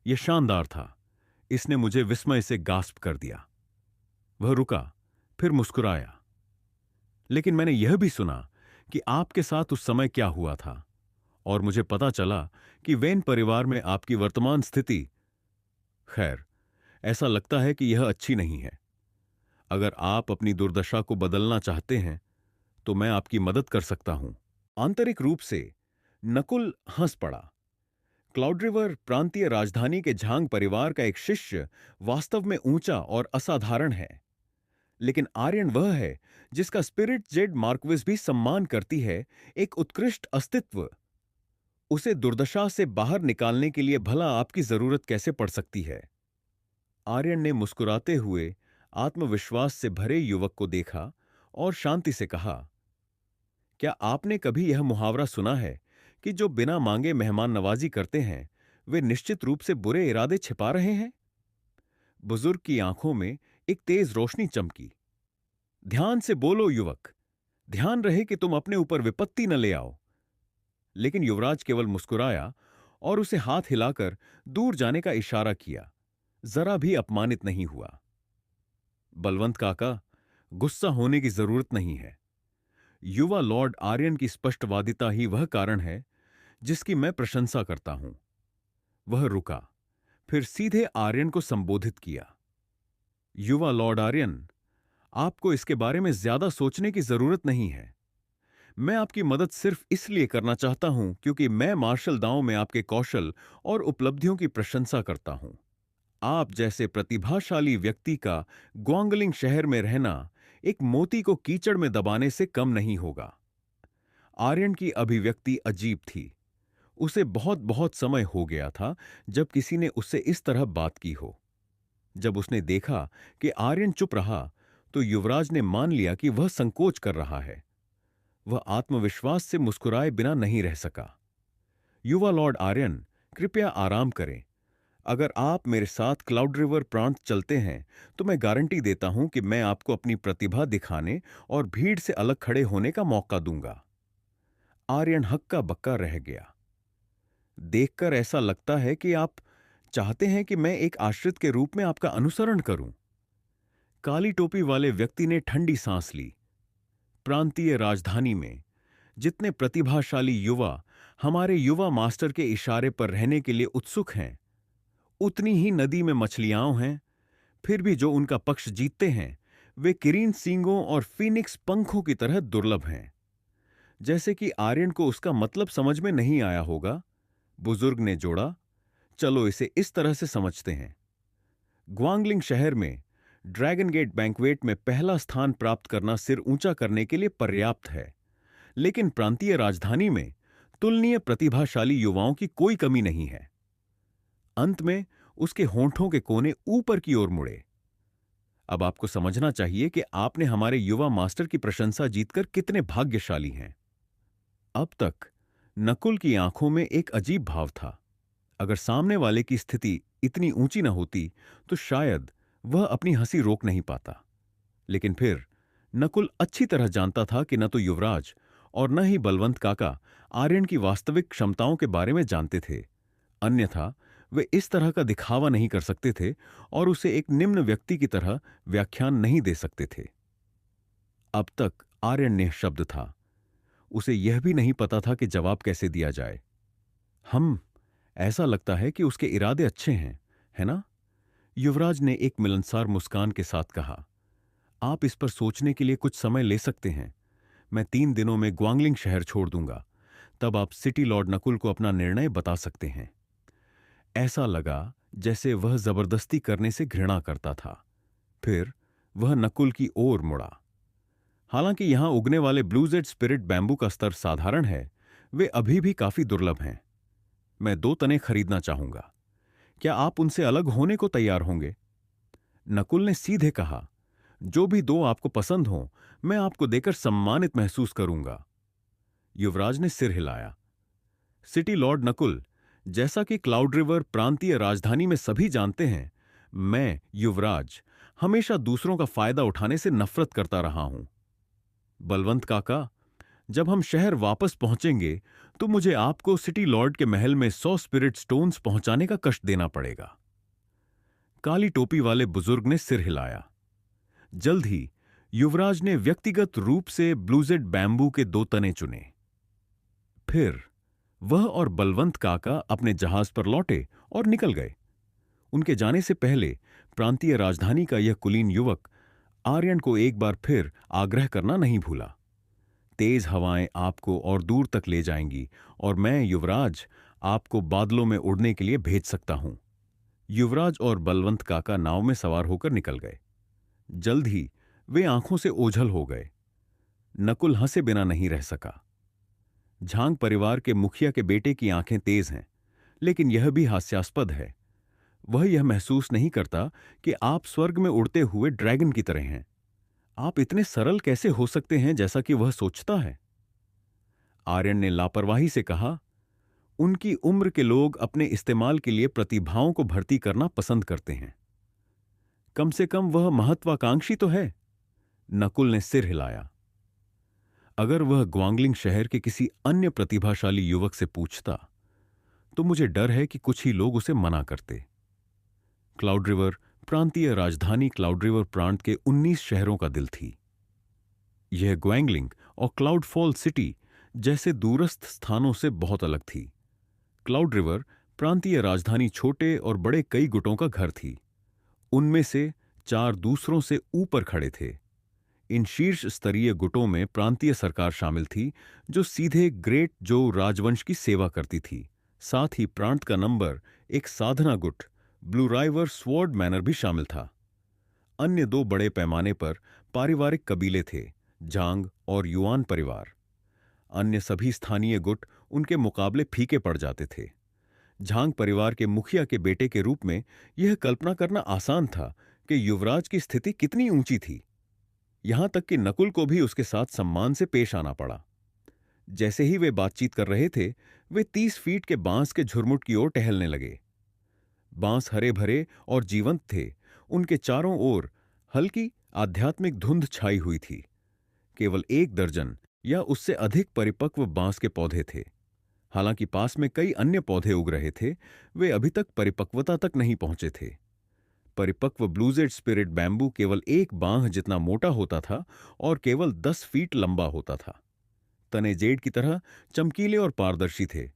यह शानदार था। इसने मुझे विस्मय से गास्प कर दिया। वह रुका, फिर मुस्कुराया। लेकिन मैंने यह भी सुना कि आपके साथ उस समय क्या हुआ था, और मुझे पता चला कि वेन परिवार में आपकी वर्तमान स्थिति, खैर, ऐसा लगता है कि यह अच्छी नहीं है। अगर आप अपनी दुर्दशा को बदलना चाहते हैं तो मैं आपकी मदद कर सकता हूं। आंतरिक रूप से नकुल हंस पड़ा। क्लाउड रिवर प्रांतीय राजधानी के झांग परिवार का एक शिष्य वास्तव में ऊंचा और असाधारण है, लेकिन आर्यन वह है जिसका स्पिरिट जेड मार्क्विस भी सम्मान करती है, एक उत्कृष्ट अस्तित्व। उसे दुर्दशा से बाहर निकालने के लिए भला आपकी जरूरत कैसे पड़ सकती है? आर्यन ने मुस्कुराते हुए आत्मविश्वास से भरे युवक को देखा और शांति से कहा, क्या आपने कभी यह मुहावरा सुना है कि जो बिना मांगे मेहमान नवाजी करते हैं वे निश्चित रूप से बुरे इरादे छिपा रहे हैं। बुजुर्ग की आंखों में एक तेज रोशनी चमकी। ध्यान से बोलो युवक, ध्यान रहे कि तुम अपने ऊपर विपत्ति न ले आओ। लेकिन युवराज केवल मुस्कुराया और उसे हाथ हिलाकर दूर जाने का इशारा किया, जरा भी अपमानित नहीं हुआ। बलवंत काका, गुस्सा होने की जरूरत नहीं है। युवा लॉर्ड आर्यन की स्पष्टवादिता ही वह कारण है जिसकी मैं प्रशंसा करता हूं। वह रुका, फिर सीधे आर्यन को संबोधित किया। युवा लॉर्ड आर्यन, आपको इसके बारे में ज्यादा सोचने की जरूरत नहीं है। मैं आपकी मदद सिर्फ इसलिए करना चाहता हूं क्योंकि मैं मार्शल दांव में आपके कौशल और उपलब्धियों की प्रशंसा करता हूं। आप जैसे प्रतिभाशाली व्यक्ति का ग्वांगलिंग शहर में रहना एक मोती को कीचड़ में दबाने से कम नहीं होगा। आर्यन की अभिव्यक्ति अजीब थी। उसे बहुत बहुत समय हो गया था जब किसी ने उससे इस तरह बात की हो। जब उसने देखा कि आर्यन चुप रहा तो युवराज ने मान लिया कि वह संकोच कर रहा है। वह आत्मविश्वास से मुस्कुराए बिना नहीं रह सका। युवा लॉर्ड आर्यन, कृपया आराम करें। अगर आप मेरे साथ क्लाउड रिवर प्रांत चलते हैं तो मैं गारंटी देता हूं कि मैं आपको अपनी प्रतिभा दिखाने और भीड़ से अलग खड़े होने का मौका दूंगा। आर्यन हक्का बक्का रह गया। देखकर ऐसा लगता है कि आप चाहते हैं कि मैं एक आश्रित के रूप में आपका अनुसरण करूं। काली टोपी वाले व्यक्ति ने ठंडी सांस ली। प्रांतीय राजधानी में जितने प्रतिभाशाली युवा हमारे युवा मास्टर के इशारे पर रहने के लिए उत्सुक हैं, उतनी ही नदी में मछलियां हैं। फिर भी जो उनका पक्ष जीतते हैं वे किरीन सींगों और फीनिक्स पंखों की तरह दुर्लभ हैं। जैसे कि आर्यन को उसका मतलब समझ में नहीं आया होगा, बुजुर्ग ने जोड़ा, चलो इसे इस तरह से समझते हैं। ग्वांगलिंग शहर में ड्रैगन गेट बैंक्वेट में पहला स्थान प्राप्त करना सिर ऊंचा करने के लिए पर्याप्त है, लेकिन प्रांतीय राजधानी में तुलनीय प्रतिभाशाली युवाओं की कोई कमी नहीं है। अंत में उसके होंठों के कोने ऊपर की ओर मुड़े। अब आपको समझना चाहिए कि आपने हमारे युवा मास्टर की प्रशंसा जीतकर कितने भाग्यशाली हैं। अब तक नकुल की आंखों में एक अजीब भाव था। अगर सामने वाले की स्थिति इतनी ऊंची न होती तो शायद वह अपनी हंसी रोक नहीं पाता। लेकिन फिर नकुल अच्छी तरह जानता था कि न तो युवराज और न ही बलवंत काका आर्यन की वास्तविक क्षमताओं के बारे में जानते थे, अन्यथा वे इस तरह का दिखावा नहीं कर सकते थे और उसे एक निम्न व्यक्ति की तरह व्याख्यान नहीं दे सकते थे। अब तक आर्यन निःशब्द था। उसे यह भी नहीं पता था कि जवाब कैसे दिया जाए। ऐसा लगता है कि उसके इरादे अच्छे हैं, है ना? युवराज ने एक मिलनसार मुस्कान के साथ कहा। आप इस पर सोचने के लिए कुछ समय ले सकते हैं। मैं 3 दिनों में ग्वांगलिंग शहर छोड़ दूंगा। तब आप सिटी लॉर्ड नकुल को अपना निर्णय बता सकते हैं। ऐसा लगा जैसे वह जबरदस्ती करने से घृणा करता था। फिर वह नकुल की ओर मुड़ा। हालांकि यहां उगने वाले ब्लूजेड स्पिरिट बैम्बू का स्तर साधारण है, वे अभी भी काफी दुर्लभ हैं। मैं 2 तने खरीदना चाहूंगा। क्या आप उनसे अलग होने को तैयार होंगे? नकुल ने सीधे कहा, जो भी 2 आपको पसंद हों, मैं आपको देकर सम्मानित महसूस करूंगा। युवराज ने सिर हिलाया। सिटी लॉर्ड नकुल, जैसा कि क्लाउड रिवर प्रांतीय राजधानी में सभी जानते हैं, मैं युवराज हमेशा दूसरों का फायदा उठाने से नफरत करता रहा हूं। बलवंत काका, जब हम शहर वापस पहुंचेंगे तो मुझे आपको सिटी लॉर्ड के महल में 100 स्पिरिट स्टोन्स पहुंचाने का कष्ट देना पड़ेगा। काली टोपी वाले बुजुर्ग ने सिर हिलाया। जल्द ही युवराज ने व्यक्तिगत रूप से ब्लूजेड बैम्बू के 2 तने चुने। फिर वह और बलवंत काका अपने जहाज पर लौटे और निकल गए। उनके जाने से पहले प्रांतीय राजधानी का यह कुलीन युवक आर्यन को एक बार फिर आग्रह करना नहीं भूला। तेज हवाएं आपको और दूर तक ले जाएंगी और मैं युवराज आपको बादलों में उड़ने के लिए भेज सकता हूं। युवराज और बलवंत काका नाव में सवार होकर निकल गए। जल्द ही वे आंखों से ओझल हो गए। नकुल हंसे बिना नहीं रह सका। झांग परिवार के मुखिया के बेटे की आंखें तेज हैं, लेकिन यह भी हास्यास्पद है। वह यह महसूस नहीं करता कि आप स्वर्ग में उड़ते हुए ड्रैगन की तरह हैं। आप इतने सरल कैसे हो सकते हैं जैसा कि वह सोचता है? आर्यन ने लापरवाही से कहा, उनकी उम्र के लोग अपने इस्तेमाल के लिए प्रतिभाओं को भर्ती करना पसंद करते हैं। कम से कम वह महत्वाकांक्षी तो है। नकुल ने सिर हिलाया। अगर वह ग्वांगलिंग शहर के किसी अन्य प्रतिभाशाली युवक से पूछता तो मुझे डर है कि कुछ ही लोग उसे मना करते। क्लाउड रिवर प्रांतीय राजधानी क्लाउड रिवर प्रांत के 19 शहरों का दिल थी। यह ग्वांगलिंग और क्लाउड फॉल सिटी जैसे दूरस्थ स्थानों से बहुत अलग थी। क्लाउड रिवर प्रांतीय राजधानी छोटे और बड़े कई गुटों का घर थी। उनमें से 4 दूसरों से ऊपर खड़े थे। इन शीर्ष स्तरीय गुटों में प्रांतीय सरकार शामिल थी, जो सीधे ग्रेट जो राजवंश की सेवा करती थी। साथ ही प्रांत का नंबर एक साधना गुट ब्लू राइवर स्वॉर्ड मैनर भी शामिल था। अन्य 2 बड़े पैमाने पर पारिवारिक कबीले थे, जांग और युआन परिवार। अन्य सभी स्थानीय गुट उनके मुकाबले फीके पड़ जाते थे। झांग परिवार के मुखिया के बेटे के रूप में यह कल्पना करना आसान था कि युवराज की स्थिति कितनी ऊंची थी। यहां तक कि नकुल को भी उसके साथ सम्मान से पेश आना पड़ा। जैसे ही वे बातचीत कर रहे थे, वे 30 फीट के बांस के झुरमुट की ओर टहलने लगे। बांस हरे भरे और जीवंत थे। उनके चारों ओर हल्की आध्यात्मिक धुंध छाई हुई थी। केवल 1 दर्जन या उससे अधिक परिपक्व बांस के पौधे थे। हालांकि पास में कई अन्य पौधे उग रहे थे, वे अभी तक परिपक्वता तक नहीं पहुंचे थे। परिपक्व ब्लूजेड स्पिरिट बैम्बू केवल 1 बांह जितना मोटा होता था और केवल 10 फीट लंबा होता था। तने जेड की तरह चमकीले और पारदर्शी थे,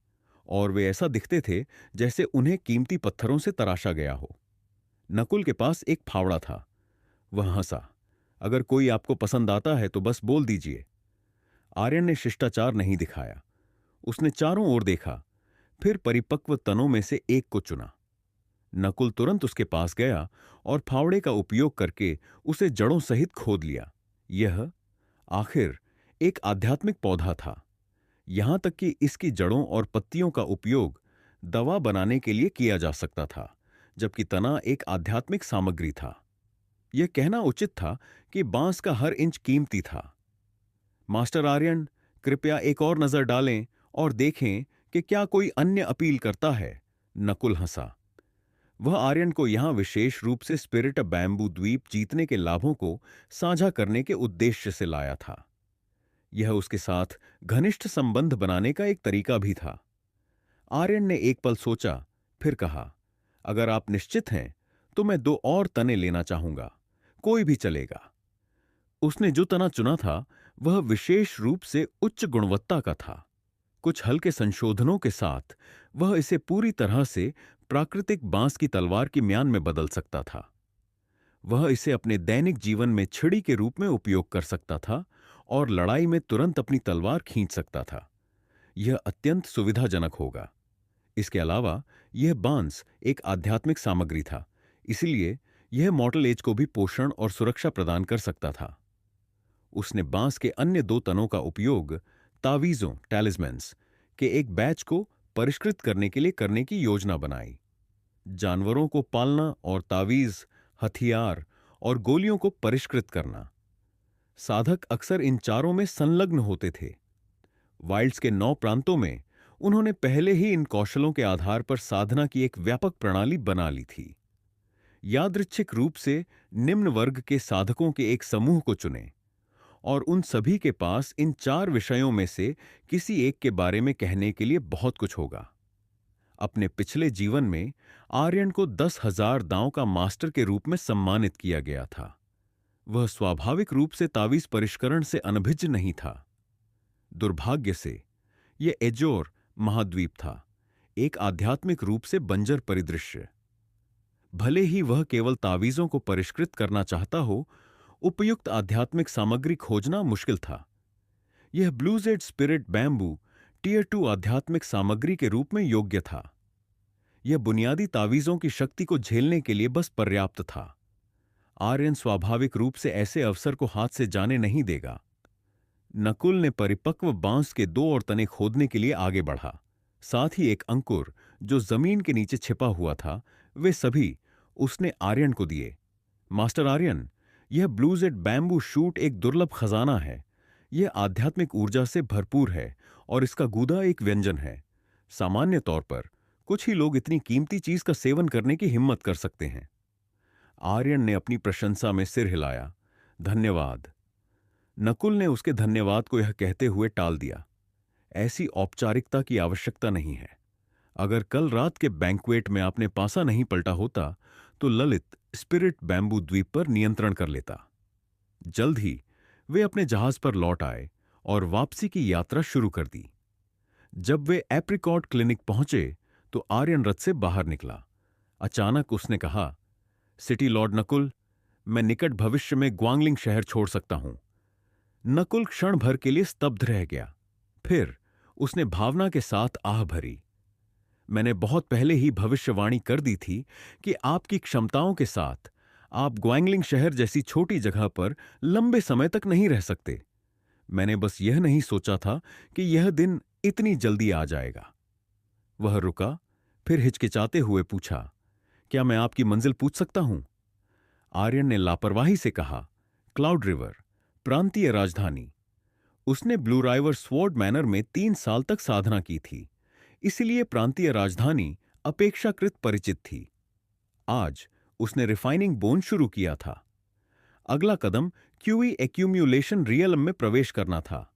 और वे ऐसा दिखते थे जैसे उन्हें कीमती पत्थरों से तराशा गया हो। नकुल के पास एक फावड़ा था। वह हंसा। अगर कोई आपको पसंद आता है तो बस बोल दीजिए। आर्यन ने शिष्टाचार नहीं दिखाया। उसने चारों ओर देखा, फिर परिपक्व तनों में से एक को चुना। नकुल तुरंत उसके पास गया और फावड़े का उपयोग करके उसे जड़ों सहित खोद लिया। यह आखिर एक आध्यात्मिक पौधा था, यहां तक कि इसकी जड़ों और पत्तियों का उपयोग दवा बनाने के लिए किया जा सकता था, जबकि तना एक आध्यात्मिक सामग्री था। यह कहना उचित था कि बांस का हर इंच कीमती था। मास्टर आर्यन, कृपया एक और नजर डालें और देखें कि क्या कोई अन्य अपील करता है। नकुल हंसा। वह आर्यन को यहां विशेष रूप से स्पिरिट बैम्बू द्वीप जीतने के लाभों को साझा करने के उद्देश्य से लाया था। यह उसके साथ घनिष्ठ संबंध बनाने का एक तरीका भी था। आर्यन ने एक पल सोचा, फिर कहा, अगर आप निश्चित हैं तो मैं 2 और तने लेना चाहूंगा। कोई भी चलेगा। उसने जो तना चुना था वह विशेष रूप से उच्च गुणवत्ता का था। कुछ हल्के संशोधनों के साथ वह इसे पूरी तरह से प्राकृतिक बांस की तलवार की म्यान में बदल सकता था। वह इसे अपने दैनिक जीवन में छड़ी के रूप में उपयोग कर सकता था और लड़ाई में तुरंत अपनी तलवार खींच सकता था। यह अत्यंत सुविधाजनक होगा। इसके अलावा यह बांस एक आध्यात्मिक सामग्री था, इसलिए यह मॉर्टल एज को भी पोषण और सुरक्षा प्रदान कर सकता था। उसने बांस के अन्य 2 तनों का उपयोग तावीजों टैलिस्मैन्स के एक बैच को परिष्कृत करने के लिए करने की योजना बनाई। जानवरों को पालना और तावीज, हथियार और गोलियों को परिष्कृत करना। साधक अक्सर इन चारों में संलग्न होते थे। वाइल्ड्स के 9 प्रांतों में उन्होंने पहले ही इन कौशलों के आधार पर साधना की एक व्यापक प्रणाली बना ली थी। यादृच्छिक रूप से निम्न वर्ग के साधकों के एक समूह को चुनें और उन सभी के पास इन 4 विषयों में से किसी एक के बारे में कहने के लिए बहुत कुछ होगा। अपने पिछले जीवन में आर्यन को 10,000 दांव का मास्टर के रूप में सम्मानित किया गया था। वह स्वाभाविक रूप से तावीज परिष्करण से अनभिज्ञ नहीं था। दुर्भाग्य से यह एजोर महाद्वीप था, एक आध्यात्मिक रूप से बंजर परिदृश्य। भले ही वह केवल तावीजों को परिष्कृत करना चाहता हो, उपयुक्त आध्यात्मिक सामग्री खोजना मुश्किल था। यह ब्लूजेड स्पिरिट बैम्बू टियर 2 आध्यात्मिक सामग्री के रूप में योग्य था। यह बुनियादी तावीजों की शक्ति को झेलने के लिए बस पर्याप्त था। आर्यन स्वाभाविक रूप से ऐसे अवसर को हाथ से जाने नहीं देगा। नकुल ने परिपक्व बांस के 2 और तने खोदने के लिए आगे बढ़ा। साथ ही एक अंकुर जो जमीन के नीचे छिपा हुआ था, वे सभी उसने आर्यन को दिए। मास्टर आर्यन, यह ब्लूजेड बैम्बू शूट एक दुर्लभ खजाना है। यह आध्यात्मिक ऊर्जा से भरपूर है और इसका गूदा एक व्यंजन है। सामान्य तौर पर कुछ ही लोग इतनी कीमती चीज का सेवन करने की हिम्मत कर सकते हैं। आर्यन ने अपनी प्रशंसा में सिर हिलाया। धन्यवाद। नकुल ने उसके धन्यवाद को यह कहते हुए टाल दिया, ऐसी औपचारिकता की आवश्यकता नहीं है। अगर कल रात के बैंक्वेट में आपने पासा नहीं पलटा होता तो ललित स्पिरिट बैम्बू द्वीप पर नियंत्रण कर लेता। जल्द ही वे अपने जहाज पर लौट आए और वापसी की यात्रा शुरू कर दी। जब वे एप्रिकॉट क्लिनिक पहुंचे तो आर्यन रथ से बाहर निकला। अचानक उसने कहा, सिटी लॉर्ड नकुल, मैं निकट भविष्य में ग्वांगलिंग शहर छोड़ सकता हूं। नकुल क्षण भर के लिए स्तब्ध रह गया। फिर उसने भावना के साथ आह भरी, मैंने बहुत पहले ही भविष्यवाणी कर दी थी कि आपकी क्षमताओं के साथ आप ग्वांगलिंग शहर जैसी छोटी जगह पर लंबे समय तक नहीं रह सकते। मैंने बस यह नहीं सोचा था कि यह दिन इतनी जल्दी आ जाएगा। वह रुका, फिर हिचकिचाते हुए पूछा, क्या मैं आपकी मंजिल पूछ सकता हूं? आर्यन ने लापरवाही से कहा, क्लाउड रिवर, प्रांतीय राजधानी। उसने ब्लू राइवर स्वॉर्ड मैनर में 3 साल तक साधना की थी, इसलिए प्रांतीय राजधानी अपेक्षाकृत परिचित थी। आज उसने रिफाइनिंग बोन शुरू किया था। अगला कदम क्यूई एक्यूम्यूलेशन रियलम में प्रवेश करना था।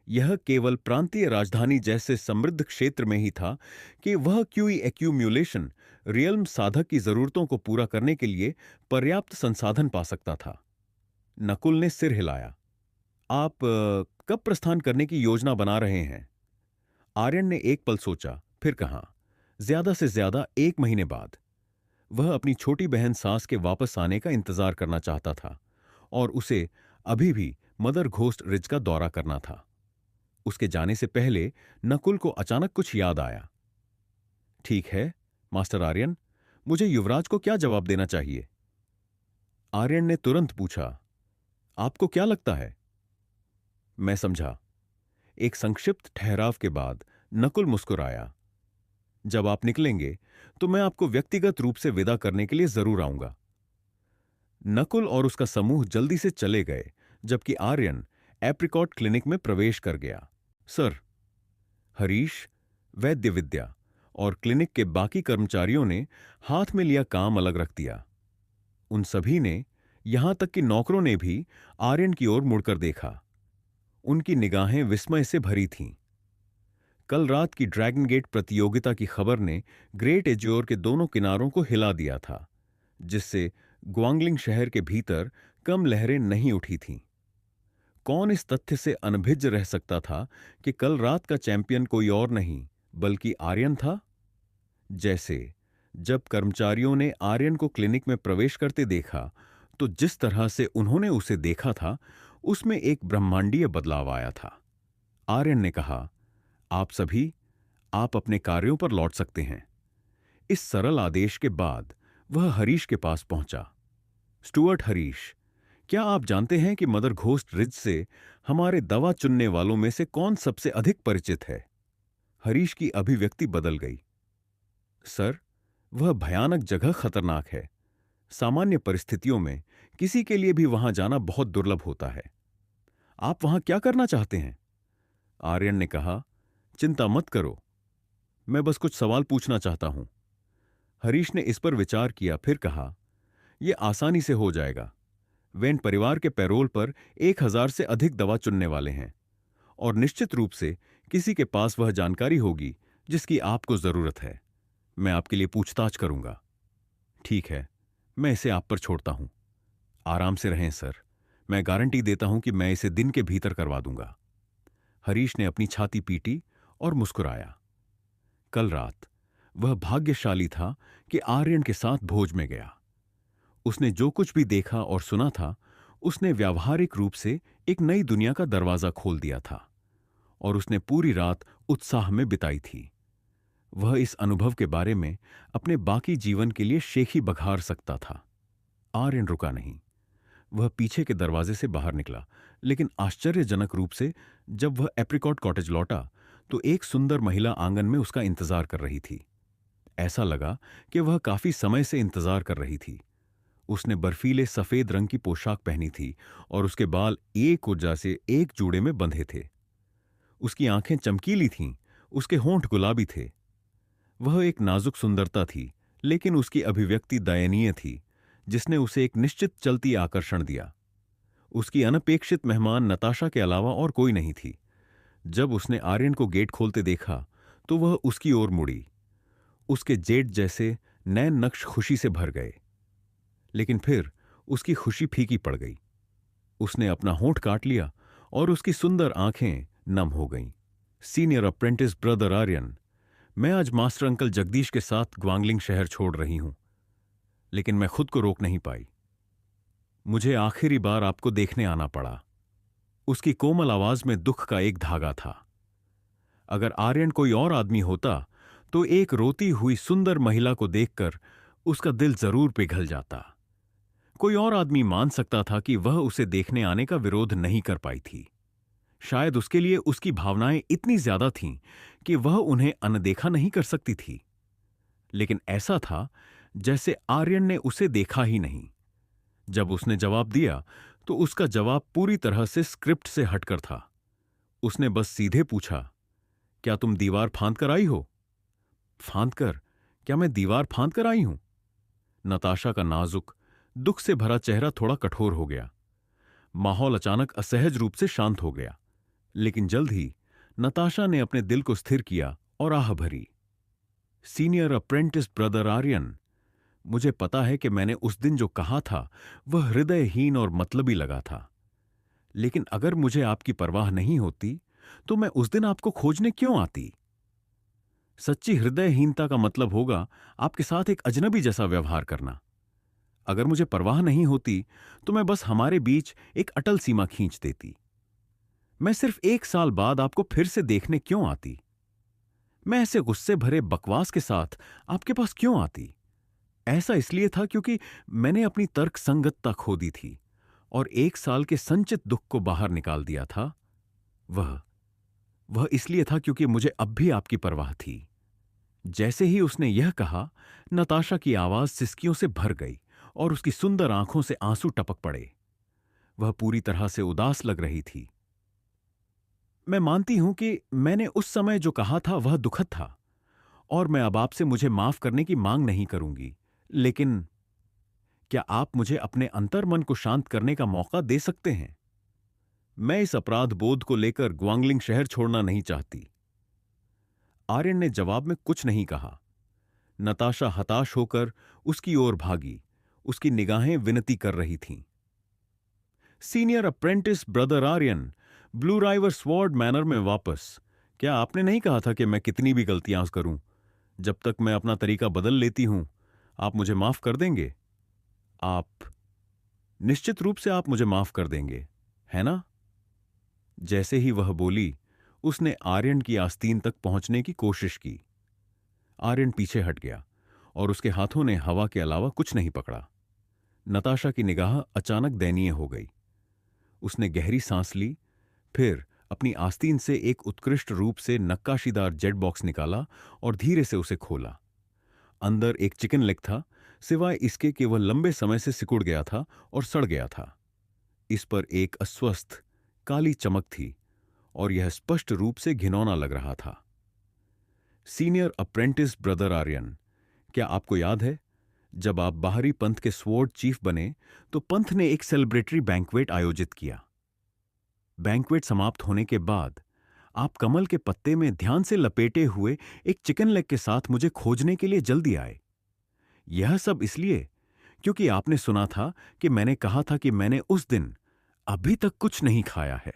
यह केवल प्रांतीय राजधानी जैसे समृद्ध क्षेत्र में ही था कि वह क्यूई एक्यूम्यूलेशन रियल्म साधक की जरूरतों को पूरा करने के लिए पर्याप्त संसाधन पा सकता था। नकुल ने सिर हिलाया। आप कब प्रस्थान करने की योजना बना रहे हैं? आर्यन ने एक पल सोचा, फिर कहा, ज्यादा से ज्यादा 1 महीने बाद। वह अपनी छोटी बहन सास के वापस आने का इंतजार करना चाहता था और उसे अभी भी मदर घोस्ट रिज का दौरा करना था। उसके जाने से पहले नकुल को अचानक कुछ याद आया। ठीक है मास्टर आर्यन, मुझे युवराज को क्या जवाब देना चाहिए? आर्यन ने तुरंत पूछा, आपको क्या लगता है? मैं समझा। एक संक्षिप्त ठहराव के बाद नकुल मुस्कुराया। जब आप निकलेंगे तो मैं आपको व्यक्तिगत रूप से विदा करने के लिए जरूर आऊंगा। नकुल और उसका समूह जल्दी से चले गए, जबकि आर्यन एप्रिकॉट क्लिनिक में प्रवेश कर गया। सर, हरीश, वैद्य विद्या और क्लिनिक के बाकी कर्मचारियों ने हाथ में लिया काम अलग रख दिया। उन सभी ने, यहां तक कि नौकरों ने भी, आर्यन की ओर मुड़कर देखा। उनकी निगाहें विस्मय से भरी थीं। कल रात की ड्रैगन गेट प्रतियोगिता की खबर ने ग्रेट एज्योर के दोनों किनारों को हिला दिया था, जिससे ग्वांगलिंग शहर के भीतर कम लहरें नहीं उठी थीं। कौन इस तथ्य से अनभिज्ञ रह सकता था कि कल रात का चैंपियन कोई और नहीं बल्कि आर्यन था? जैसे जब कर्मचारियों ने आर्यन को क्लिनिक में प्रवेश करते देखा तो जिस तरह से उन्होंने उसे देखा था उसमें एक ब्रह्मांडीय बदलाव आया था। आर्यन ने कहा, आप सभी, आप अपने कार्यों पर लौट सकते हैं। इस सरल आदेश के बाद वह हरीश के पास पहुंचा। स्टुअर्ट हरीश, क्या आप जानते हैं कि मदर घोस्ट रिज से हमारे दवा चुनने वालों में से कौन सबसे अधिक परिचित है? हरीश की अभिव्यक्ति बदल गई। सर, वह भयानक जगह खतरनाक है। सामान्य परिस्थितियों में किसी के लिए भी वहां जाना बहुत दुर्लभ होता है। आप वहां क्या करना चाहते हैं? आर्यन ने कहा, चिंता मत करो, मैं बस कुछ सवाल पूछना चाहता हूं। हरीश ने इस पर विचार किया, फिर कहा, यह आसानी से हो जाएगा। वेन परिवार के पैरोल पर 1000 से अधिक दवा चुनने वाले हैं और निश्चित रूप से किसी के पास वह जानकारी होगी जिसकी आपको जरूरत है। मैं आपके लिए पूछताछ करूंगा। ठीक है, मैं इसे आप पर छोड़ता हूं। आराम से रहें सर, मैं गारंटी देता हूं कि मैं इसे दिन के भीतर करवा दूंगा। हरीश ने अपनी छाती पीटी और मुस्कुराया। कल रात वह भाग्यशाली था कि आर्यन के साथ भोज में गया। उसने जो कुछ भी देखा और सुना था, उसने व्यावहारिक रूप से एक नई दुनिया का दरवाजा खोल दिया था और उसने पूरी रात उत्साह में बिताई थी। वह इस अनुभव के बारे में अपने बाकी जीवन के लिए शेखी बघार सकता था। आर्यन रुका नहीं। वह पीछे के दरवाजे से बाहर निकला, लेकिन आश्चर्यजनक रूप से जब वह एप्रिकॉट कॉटेज लौटा तो एक सुंदर महिला आंगन में उसका इंतजार कर रही थी। ऐसा लगा कि वह काफी समय से इंतजार कर रही थी। उसने बर्फीले सफेद रंग की पोशाक पहनी थी और उसके बाल एक ऊर्जा से एक जूड़े में बंधे थे। उसकी आंखें चमकीली थीं उसके होंठ गुलाबी थे। वह एक नाजुक सुंदरता थी, लेकिन उसकी अभिव्यक्ति दयनीय थी, जिसने उसे एक निश्चित चलती आकर्षण दिया। उसकी अनपेक्षित मेहमान नताशा के अलावा और कोई नहीं थी। जब उसने आर्यन को गेट खोलते देखा तो वह उसकी ओर मुड़ी। उसके जेठ जैसे नैन नक्श खुशी से भर गए, लेकिन फिर उसकी खुशी फीकी पड़ गई। उसने अपना होंठ काट लिया और उसकी सुंदर आंखें नम हो गईं। सीनियर अप्रेंटिस ब्रदर आर्यन, मैं आज मास्टर अंकल जगदीश के साथ ग्वांगलिंग शहर छोड़ रही हूं, लेकिन मैं खुद को रोक नहीं पाई। मुझे आखिरी बार आपको देखने आना पड़ा। उसकी कोमल आवाज में दुख का एक धागा था। अगर आर्यन कोई और आदमी होता तो एक रोती हुई सुंदर महिला को देखकर उसका दिल जरूर पिघल जाता। कोई और आदमी मान सकता था कि वह उसे देखने आने का विरोध नहीं कर पाई थी। शायद उसके लिए उसकी भावनाएं इतनी ज्यादा थीं कि वह उन्हें अनदेखा नहीं कर सकती थी। लेकिन ऐसा था जैसे आर्यन ने उसे देखा ही नहीं। जब उसने जवाब दिया तो उसका जवाब पूरी तरह से स्क्रिप्ट से हटकर था। उसने बस सीधे पूछा, क्या तुम दीवार फांद कर आई हो? फांद कर? क्या मैं दीवार फांद कर आई हूं? नताशा का नाजुक, दुख से भरा चेहरा थोड़ा कठोर हो गया। माहौल अचानक असहज रूप से शांत हो गया, लेकिन जल्द ही नताशा ने अपने दिल को स्थिर किया और आह भरी। सीनियर अप्रेंटिस ब्रदर आर्यन, मुझे पता है कि मैंने उस दिन जो कहा था वह हृदयहीन और मतलबी लगा था, लेकिन अगर मुझे आपकी परवाह नहीं होती तो मैं उस दिन आपको खोजने क्यों आती? सच्ची हृदयहीनता का मतलब होगा आपके साथ एक अजनबी जैसा व्यवहार करना। अगर मुझे परवाह नहीं होती तो मैं बस हमारे बीच एक अटल सीमा खींच देती। मैं सिर्फ 1 साल बाद आपको फिर से देखने क्यों आती? मैं ऐसे गुस्से भरे बकवास के साथ आपके पास क्यों आती? ऐसा इसलिए था क्योंकि मैंने अपनी तर्क संगतता खो दी थी और 1 साल के संचित दुख को बाहर निकाल दिया था। वह इसलिए था क्योंकि मुझे अब भी आपकी परवाह थी। जैसे ही उसने यह कहा, नताशा की आवाज सिसकियों से भर गई और उसकी सुंदर आंखों से आंसू टपक पड़े। वह पूरी तरह से उदास लग रही थी। मैं मानती हूं कि मैंने उस समय जो कहा था वह दुखद था और मैं अब आपसे मुझे माफ करने की मांग नहीं करूंगी, लेकिन क्या आप मुझे अपने अंतर्मन को शांत करने का मौका दे सकते हैं? मैं इस अपराध बोध को लेकर ग्वांगलिंग शहर छोड़ना नहीं चाहती। आर्यन ने जवाब में कुछ नहीं कहा। नताशा हताश होकर उसकी ओर भागी। उसकी निगाहें विनती कर रही थीं। Senior apprentice brother Aryan, Blue River Sword Manor में वापस। क्या आपने नहीं कहा था कि मैं कितनी भी गलतियां करूं, जब तक मैं अपना तरीका बदल लेती हूं आप मुझे माफ कर देंगे? आप निश्चित रूप से आप मुझे माफ कर देंगे, है ना? जैसे ही वह बोली, उसने आर्यन की आस्तीन तक पहुंचने की कोशिश की। आर्यन पीछे हट गया और उसके हाथों ने हवा के अलावा कुछ नहीं पकड़ा। नताशा की निगाह अचानक दयनीय हो गई। उसने गहरी सांस ली, फिर अपनी आस्तीन से एक उत्कृष्ट रूप से नक्काशीदार जेट बॉक्स निकाला और धीरे से उसे खोला। अंदर एक चिकन लेग था, सिवाय इसके कि वह लंबे समय से सिकुड़ गया था और सड़ गया था। इस पर एक अस्वस्थ काली चमक थी और यह स्पष्ट रूप से घिनौना लग रहा था। सीनियर अप्रेंटिस ब्रदर आर्यन, क्या आपको याद है जब आप बाहरी पंथ के स्वॉर्ड चीफ बने तो पंथ ने एक सेलिब्रेटरी बैंक्वेट आयोजित किया। बैंक्वेट समाप्त होने के बाद आप कमल के पत्ते में ध्यान से लपेटे हुए एक चिकन लेग के साथ मुझे खोजने के लिए जल्दी आए। यह सब इसलिए क्योंकि आपने सुना था कि मैंने कहा था कि मैंने उस दिन अभी तक कुछ नहीं खाया है।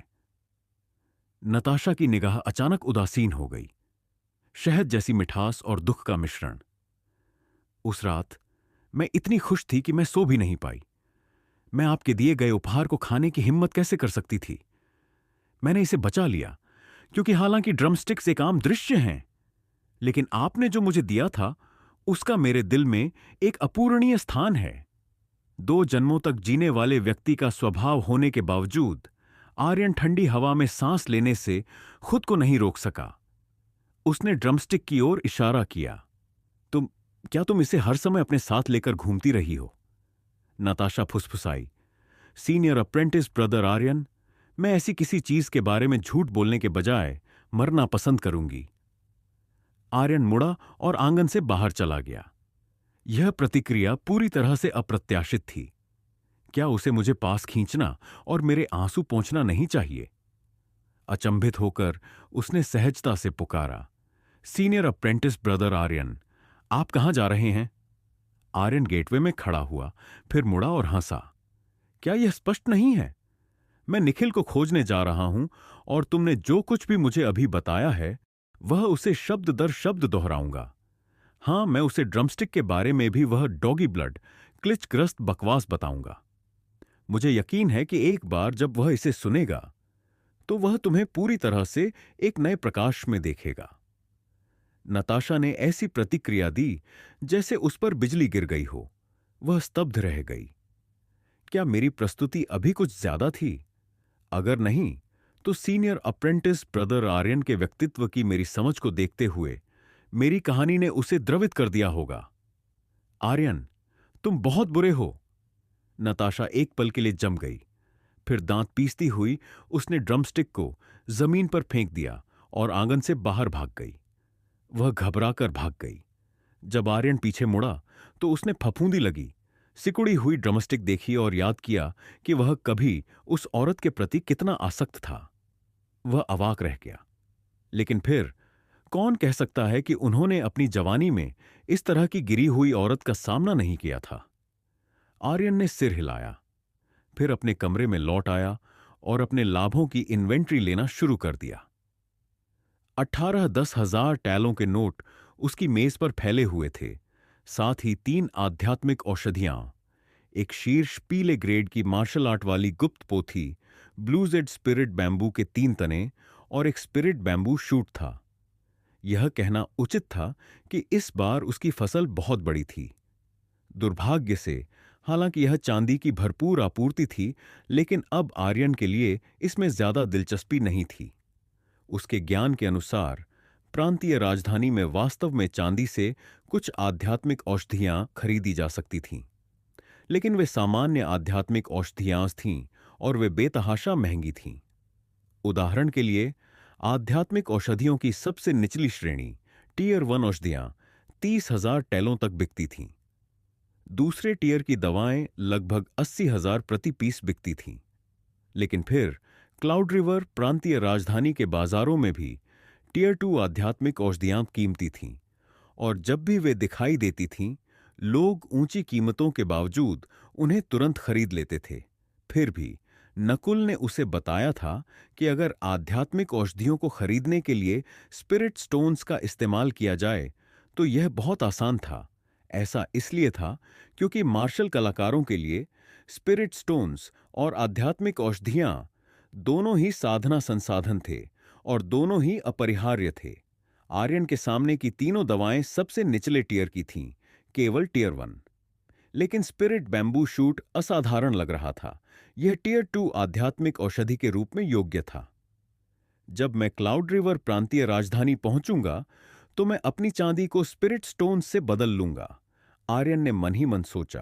नताशा की निगाह अचानक उदासीन हो गई, शहद जैसी मिठास और दुख का मिश्रण। उस रात मैं इतनी खुश थी कि मैं सो भी नहीं पाई। मैं आपके दिए गए उपहार को खाने की हिम्मत कैसे कर सकती थी? मैंने इसे बचा लिया क्योंकि हालांकि ड्रमस्टिक्स एक आम दृश्य हैं, लेकिन आपने जो मुझे दिया था उसका मेरे दिल में एक अपूरणीय स्थान है। 2 जन्मों तक जीने वाले व्यक्ति का स्वभाव होने के बावजूद आर्यन ठंडी हवा में सांस लेने से खुद को नहीं रोक सका। उसने ड्रमस्टिक की ओर इशारा किया। क्या तुम इसे हर समय अपने साथ लेकर घूमती रही हो? नताशा फुसफुसाई। सीनियर अप्रेंटिस ब्रदर आर्यन, मैं ऐसी किसी चीज के बारे में झूठ बोलने के बजाय मरना पसंद करूंगी। आर्यन मुड़ा और आंगन से बाहर चला गया। यह प्रतिक्रिया पूरी तरह से अप्रत्याशित थी। क्या उसे मुझे पास खींचना और मेरे आंसू पोंछना नहीं चाहिए? अचंभित होकर उसने सहजता से पुकारा, सीनियर अप्रेंटिस ब्रदर आर्यन, आप कहां जा रहे हैं? आर्यन गेटवे में खड़ा हुआ, फिर मुड़ा और हंसा। क्या यह स्पष्ट नहीं है? मैं निखिल को खोजने जा रहा हूं और तुमने जो कुछ भी मुझे अभी बताया है वह उसे शब्द दर शब्द दोहराऊंगा। हां, मैं उसे ड्रमस्टिक के बारे में भी वह डॉगी ब्लड क्लिचग्रस्त बकवास बताऊंगा। मुझे यकीन है कि एक बार जब वह इसे सुनेगा तो वह तुम्हें पूरी तरह से एक नए प्रकाश में देखेगा। नताशा ने ऐसी प्रतिक्रिया दी जैसे उस पर बिजली गिर गई हो। वह स्तब्ध रह गई। क्या मेरी प्रस्तुति अभी कुछ ज्यादा थी? अगर नहीं, तो सीनियर अप्रेंटिस ब्रदर आर्यन के व्यक्तित्व की मेरी समझ को देखते हुए मेरी कहानी ने उसे द्रवित कर दिया होगा। आर्यन, तुम बहुत बुरे हो। नताशा एक पल के लिए जम गई, फिर दांत पीसती हुई उसने ड्रमस्टिक को जमीन पर फेंक दिया और आंगन से बाहर भाग गई। वह घबराकर भाग गई। जब आर्यन पीछे मुड़ा तो उसने फफूंदी लगी, सिकुड़ी हुई ड्रमस्टिक देखी और याद किया कि वह कभी उस औरत के प्रति कितना आसक्त था। वह अवाक रह गया। लेकिन फिर कौन कह सकता है कि उन्होंने अपनी जवानी में इस तरह की गिरी हुई औरत का सामना नहीं किया था? आर्यन ने सिर हिलाया, फिर अपने कमरे में लौट आया और अपने लाभों की इन्वेंट्री लेना शुरू कर दिया। 18-10 हजार टैलों के नोट उसकी मेज पर फैले हुए थे, साथ ही 3 आध्यात्मिक औषधियां, एक शीर्ष पीले ग्रेड की मार्शल आर्ट वाली गुप्त पोथी, ब्लूजेड स्पिरिट बैम्बू के 3 तने और एक स्पिरिट बैम्बू शूट था। यह कहना उचित था कि इस बार उसकी फसल बहुत बड़ी थी। दुर्भाग्य से, हालांकि यह चांदी की भरपूर आपूर्ति थी, लेकिन अब आर्यन के लिए इसमें ज्यादा दिलचस्पी नहीं थी। उसके ज्ञान के अनुसार प्रांतीय राजधानी में वास्तव में चांदी से कुछ आध्यात्मिक औषधियां खरीदी जा सकती थीं, लेकिन वे सामान्य आध्यात्मिक औषधियां थीं और वे बेतहाशा महंगी थीं। उदाहरण के लिए, आध्यात्मिक औषधियों की सबसे निचली श्रेणी, टीयर 1 औषधियां 30,000 टैलों तक बिकती थीं। दूसरे टीयर की दवाएं लगभग 80,000 प्रति पीस बिकती थीं। लेकिन फिर क्लाउड रिवर प्रांतीय राजधानी के बाजारों में भी टीयर 2 आध्यात्मिक औषधियां कीमती थीं, और जब भी वे दिखाई देती थीं, लोग ऊंची कीमतों के बावजूद उन्हें तुरंत खरीद लेते थे। फिर भी नकुल ने उसे बताया था कि अगर आध्यात्मिक औषधियों को खरीदने के लिए स्पिरिट स्टोन्स का इस्तेमाल किया जाए तो यह बहुत आसान था। ऐसा इसलिए था क्योंकि मार्शल कलाकारों के लिए स्पिरिट स्टोन्स और आध्यात्मिक औषधियां दोनों ही साधना संसाधन थे और दोनों ही अपरिहार्य थे। आर्यन के सामने की तीनों दवाएं सबसे निचले टीयर की थीं, केवल टीयर 1। लेकिन स्पिरिट बैम्बू शूट असाधारण लग रहा था। यह टीयर 2 आध्यात्मिक औषधि के रूप में योग्य था। जब मैं क्लाउड रिवर प्रांतीय राजधानी पहुंचूंगा तो मैं अपनी चांदी को स्पिरिट स्टोन से बदल लूंगा, आर्यन ने मन ही मन सोचा।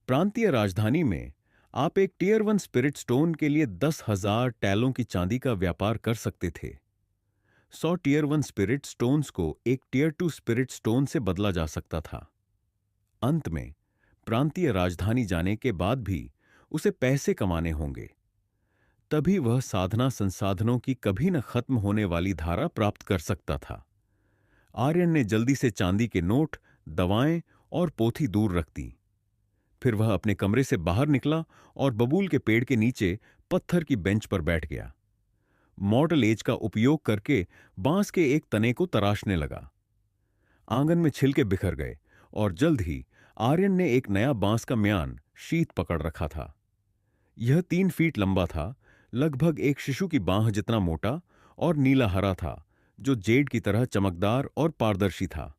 प्रांतीय राजधानी में आप एक टीयर 1 स्पिरिट स्टोन के लिए 10,000 टैलों की चांदी का व्यापार कर सकते थे। 100 टीयर 1 स्पिरिट स्टोन्स को एक टीयर 2 स्पिरिट स्टोन से बदला जा सकता था। अंत में प्रांतीय राजधानी जाने के बाद भी उसे पैसे कमाने होंगे, तभी वह साधना संसाधनों की कभी न खत्म होने वाली धारा प्राप्त कर सकता था। आर्यन ने जल्दी से चांदी के नोट, दवाएं और पोथी दूर रख दी। फिर वह अपने कमरे से बाहर निकला और बबूल के पेड़ के नीचे पत्थर की बेंच पर बैठ गया। मॉडल एज का उपयोग करके बांस के एक तने को तराशने लगा। आंगन में छिलके बिखर गए और जल्द ही आर्यन ने एक नया बांस का म्यान शीत पकड़ रखा था। यह 3 फीट लंबा था, लगभग एक शिशु की बांह जितना मोटा और नीला हरा था, जो जेड की तरह चमकदार और पारदर्शी था।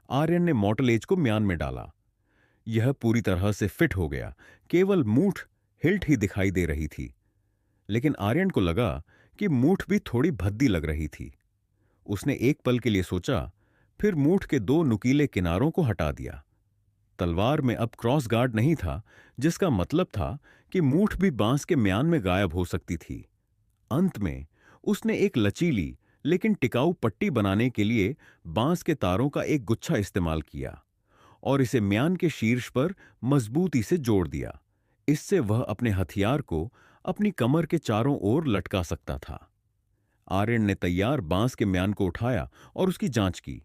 आर्यन ने मॉडल एज को म्यान में डाला। यह पूरी तरह से फिट हो गया, केवल मूठ हिल्ट ही दिखाई दे रही थी। लेकिन आर्यन को लगा कि मूठ भी थोड़ी भद्दी लग रही थी। उसने एक पल के लिए सोचा, फिर मूठ के 2 नुकीले किनारों को हटा दिया। तलवार में अब क्रॉस गार्ड नहीं था, जिसका मतलब था कि मूठ भी बांस के म्यान में गायब हो सकती थी। अंत में उसने एक लचीली लेकिन टिकाऊ पट्टी बनाने के लिए बांस के तारों का एक गुच्छा इस्तेमाल किया और इसे म्यान के शीर्ष पर मजबूती से जोड़ दिया। इससे वह अपने हथियार को अपनी कमर के चारों ओर लटका सकता था। आर्यन ने तैयार बांस के म्यान को उठाया और उसकी जांच की।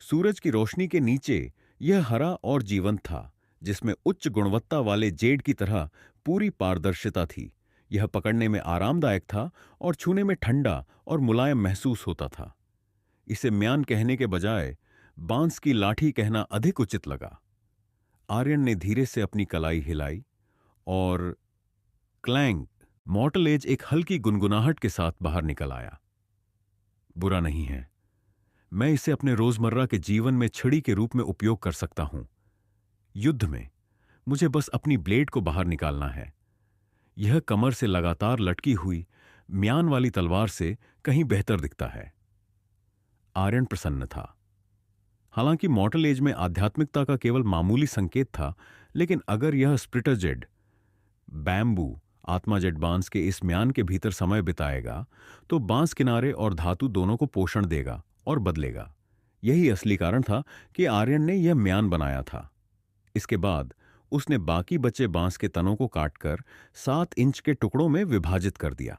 सूरज की रोशनी के नीचे यह हरा और जीवंत था, जिसमें उच्च गुणवत्ता वाले जेड की तरह पूरी पारदर्शिता थी। यह पकड़ने में आरामदायक था और छूने में ठंडा और मुलायम महसूस होता था। इसे म्यान कहने के बजाय बांस की लाठी कहना अधिक उचित लगा। आर्यन ने धीरे से अपनी कलाई हिलाई और क्लैंग मॉर्टल एज एक हल्की गुनगुनाहट के साथ बाहर निकल आया। बुरा नहीं है, मैं इसे अपने रोजमर्रा के जीवन में छड़ी के रूप में उपयोग कर सकता हूं। युद्ध में मुझे बस अपनी ब्लेड को बाहर निकालना है। यह कमर से लगातार लटकी हुई म्यान वाली तलवार से कहीं बेहतर दिखता है। आर्यन प्रसन्न था। हालांकि मॉर्टल एज में आध्यात्मिकता का केवल मामूली संकेत था, लेकिन अगर यह स्प्लिटर जेड बैम्बू आत्मा जेड बांस के इस म्यान के भीतर समय बिताएगा तो बांस किनारे और धातु दोनों को पोषण देगा और बदलेगा। यही असली कारण था कि आर्यन ने यह म्यान बनाया था। इसके बाद उसने बाकी बचे बांस के तनों को काटकर 7 इंच के टुकड़ों में विभाजित कर दिया।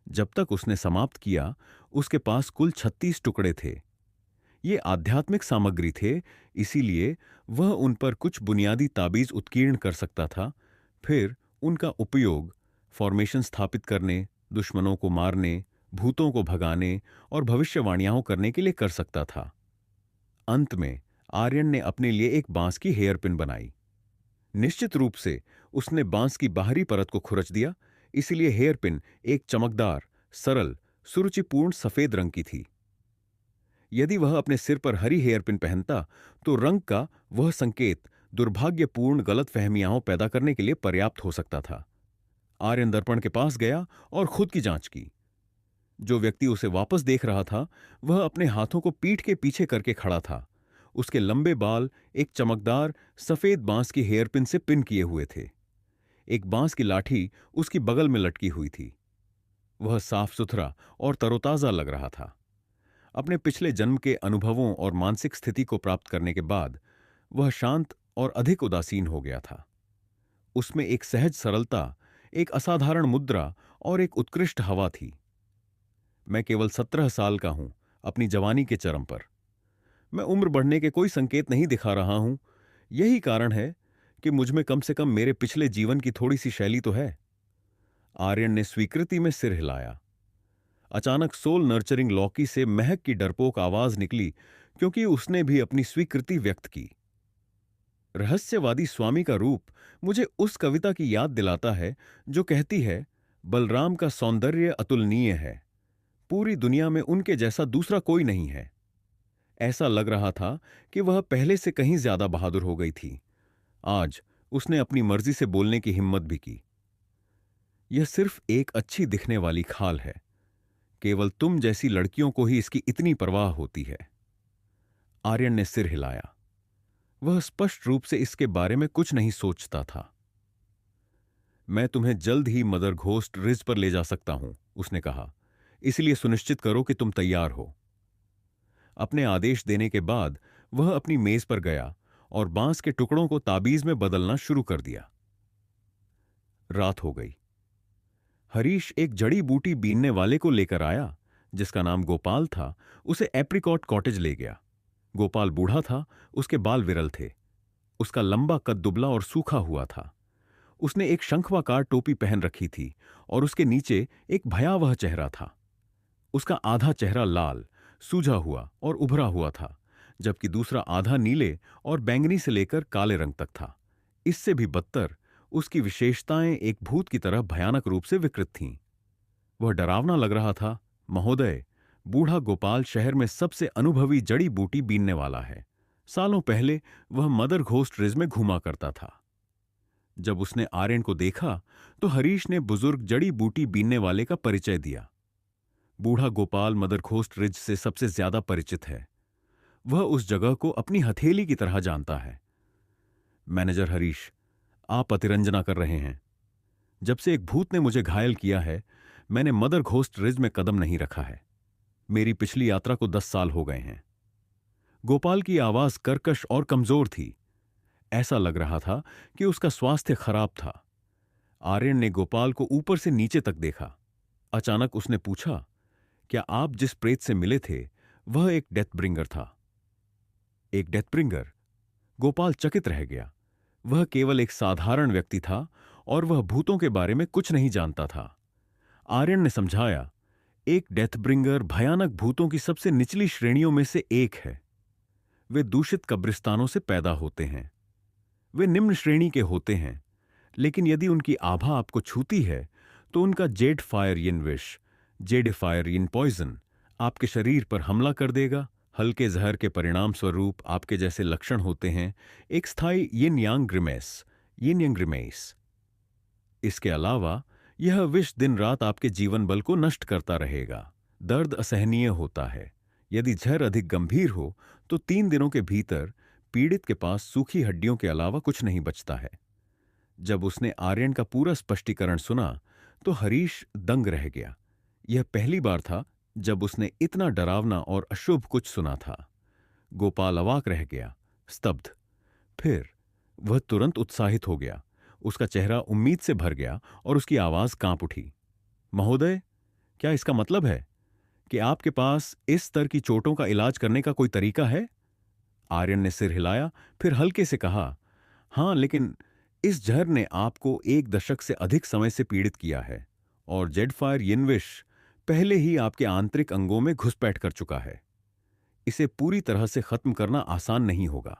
जब तक उसने समाप्त किया, उसके पास कुल 36 टुकड़े थे। ये आध्यात्मिक सामग्री थे, इसीलिए वह उन पर कुछ बुनियादी ताबीज उत्कीर्ण कर सकता था। फिर उनका उपयोग फॉर्मेशन स्थापित करने, दुश्मनों को मारने, भूतों को भगाने और भविष्यवाणियां करने के लिए कर सकता था। अंत में आर्यन ने अपने लिए एक बांस की हेयरपिन बनाई। निश्चित रूप से उसने बांस की बाहरी परत को खुरच दिया, इसलिए हेयरपिन एक चमकदार, सरल, सुरुचिपूर्ण सफेद रंग की थी। यदि वह अपने सिर पर हरी हेयरपिन पहनता तो रंग का वह संकेत दुर्भाग्यपूर्ण गलतफहमियां पैदा करने के लिए पर्याप्त हो सकता था। आर्यन दर्पण के पास गया और खुद की जांच की। जो व्यक्ति उसे वापस देख रहा था वह अपने हाथों को पीठ के पीछे करके खड़ा था। उसके लंबे बाल एक चमकदार सफेद बांस की हेयरपिन से पिन किए हुए थे। एक बांस की लाठी उसकी बगल में लटकी हुई थी। वह साफ सुथरा और तरोताजा लग रहा था। अपने पिछले जन्म के अनुभवों और मानसिक स्थिति को प्राप्त करने के बाद वह शांत और अधिक उदासीन हो गया था। उसमें एक सहज सरलता, एक असाधारण मुद्रा और एक उत्कृष्ट हवा थी। मैं केवल 17 साल का हूं, अपनी जवानी के चरम पर। मैं उम्र बढ़ने के कोई संकेत नहीं दिखा रहा हूं। यही कारण है कि मुझमें कम से कम मेरे पिछले जीवन की थोड़ी सी शैली तो है। आर्यन ने स्वीकृति में सिर हिलाया। अचानक सोल नर्चरिंग लॉकी से महक की डरपोक आवाज निकली, क्योंकि उसने भी अपनी स्वीकृति व्यक्त की। रहस्यवादी स्वामी का रूप मुझे उस कविता की याद दिलाता है जो कहती है, बलराम का सौंदर्य अतुलनीय है, पूरी दुनिया में उनके जैसा दूसरा कोई नहीं है। ऐसा लग रहा था कि वह पहले से कहीं ज्यादा बहादुर हो गई थी। आज उसने अपनी मर्जी से बोलने की हिम्मत भी की। यह सिर्फ एक अच्छी दिखने वाली खाल है। केवल तुम जैसी लड़कियों को ही इसकी इतनी परवाह होती है। आर्यन ने सिर हिलाया। वह स्पष्ट रूप से इसके बारे में कुछ नहीं सोचता था। मैं तुम्हें जल्द ही मदर घोस्ट रिज पर ले जा सकता हूं, उसने कहा, इसलिए सुनिश्चित करो कि तुम तैयार हो। अपने आदेश देने के बाद वह अपनी मेज पर गया और बांस के टुकड़ों को ताबीज में बदलना शुरू कर दिया। रात हो गई। हरीश एक जड़ी बूटी बीनने वाले को लेकर आया, जिसका नाम गोपाल था। उसे एप्रिकॉट कॉटेज ले गया। गोपाल बूढ़ा था, उसके बाल विरल थे। उसका लंबा कद दुबला और सूखा हुआ था। उसने एक शंखवाकार टोपी पहन रखी थी और उसके नीचे एक भयावह चेहरा था। उसका आधा चेहरा लाल, सूझा हुआ और उभरा हुआ था, जबकि दूसरा आधा नीले और बैंगनी से लेकर काले रंग तक था। इससे भी बदतर, उसकी विशेषताएं एक भूत की तरह भयानक रूप से विकृत थीं। वह डरावना लग रहा था। महोदय, बूढ़ा गोपाल शहर में सबसे अनुभवी जड़ी बूटी बीनने वाला है। सालों पहले वह मदर घोस्ट रिज में घूमा करता था। जब उसने आर्यन को देखा तो हरीश ने बुजुर्ग जड़ी बूटी बीनने वाले का परिचय दिया। बूढ़ा गोपाल मदर घोस्ट रिज से सबसे ज्यादा परिचित है। वह उस जगह को अपनी हथेली की तरह जानता है। मैनेजर हरीश, आप अतिरंजना कर रहे हैं। जब से एक भूत ने मुझे घायल किया है, मैंने मदर घोस्ट रिज में कदम नहीं रखा है। मेरी पिछली यात्रा को 10 साल हो गए हैं। गोपाल की आवाज कर्कश और कमजोर थी। ऐसा लग रहा था कि उसका स्वास्थ्य खराब था। आर्यन ने गोपाल को ऊपर से नीचे तक देखा। अचानक उसने पूछा, क्या आप जिस प्रेत से मिले थे वह एक डेथ ब्रिंगर था? एक डेथ ब्रिंगर? गोपाल चकित रह गया। वह केवल एक साधारण व्यक्ति था और वह भूतों के बारे में कुछ नहीं जानता था। आर्यन ने समझाया, एक डेथ ब्रिंगर भयानक भूतों की सबसे निचली श्रेणियों में से एक है। वे दूषित कब्रिस्तानों से पैदा होते हैं। वे निम्न श्रेणी के होते हैं, लेकिन यदि उनकी आभा आपको छूती है तो उनका जेड फायर यिन विष, जेड फायर यिन पॉइजन, आपके शरीर पर हमला कर देगा। हल्के जहर के परिणाम स्वरूप आपके जैसे लक्षण होते हैं, एक स्थायी यिन यांग ग्रिमेस, यिन यांग ग्रिमेस। इसके अलावा यह विष दिन रात आपके जीवन बल को नष्ट करता रहेगा। दर्द असहनीय होता है। यदि जहर अधिक गंभीर हो तो 3 दिनों के भीतर पीड़ित के पास सूखी हड्डियों के अलावा कुछ नहीं बचता है। जब उसने आर्यन का पूरा स्पष्टीकरण सुना तो हरीश दंग रह गया। यह पहली बार था जब उसने इतना डरावना और अशुभ कुछ सुना था। गोपाल अवाक रह गया, स्तब्ध। फिर वह तुरंत उत्साहित हो गया। उसका चेहरा उम्मीद से भर गया और उसकी आवाज कांप उठी। महोदय, क्या इसका मतलब है कि आपके पास इस स्तर की चोटों का इलाज करने का कोई तरीका है? आर्यन ने सिर हिलाया, फिर हल्के से कहा, हां, लेकिन इस जहर ने आपको 1 दशक से अधिक समय से पीड़ित किया है और जेडफायर यिनविश पहले ही आपके आंतरिक अंगों में घुसपैठ कर चुका है। इसे पूरी तरह से खत्म करना आसान नहीं होगा।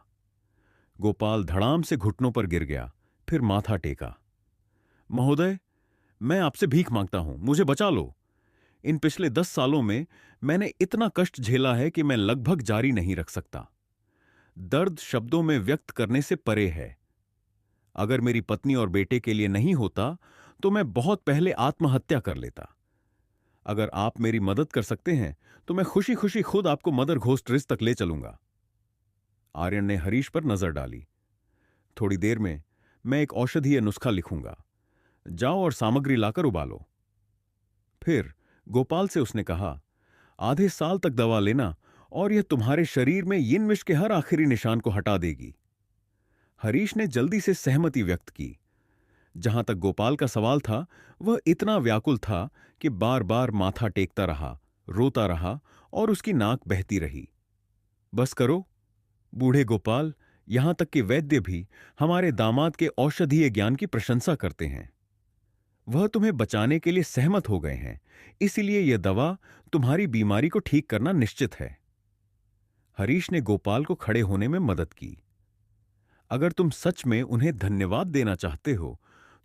गोपाल धड़ाम से घुटनों पर गिर गया, फिर माथा टेका। महोदय, मैं आपसे भीख मांगता हूं, मुझे बचा लो। इन पिछले 10 सालों में मैंने इतना कष्ट झेला है कि मैं लगभग जारी नहीं रख सकता। दर्द शब्दों में व्यक्त करने से परे है। अगर मेरी पत्नी और बेटे के लिए नहीं होता तो मैं बहुत पहले आत्महत्या कर लेता। अगर आप मेरी मदद कर सकते हैं तो मैं खुशी खुशी खुद आपको मदर घोस्ट रिज तक ले चलूंगा। आर्यन ने हरीश पर नजर डाली। थोड़ी देर में मैं एक औषधीय नुस्खा लिखूंगा, जाओ और सामग्री लाकर उबालो। फिर गोपाल से उसने कहा, आधे साल तक दवा लेना और यह तुम्हारे शरीर में यिन विष के हर आखिरी निशान को हटा देगी। हरीश ने जल्दी से सहमति व्यक्त की। जहां तक गोपाल का सवाल था, वह इतना व्याकुल था कि बार बार माथा टेकता रहा, रोता रहा और उसकी नाक बहती रही। बस करो बूढ़े गोपाल, यहां तक कि वैद्य भी हमारे दामाद के औषधीय ज्ञान की प्रशंसा करते हैं। वह तुम्हें बचाने के लिए सहमत हो गए हैं, इसलिए यह दवा तुम्हारी बीमारी को ठीक करना निश्चित है। हरीश ने गोपाल को खड़े होने में मदद की। अगर तुम सच में उन्हें धन्यवाद देना चाहते हो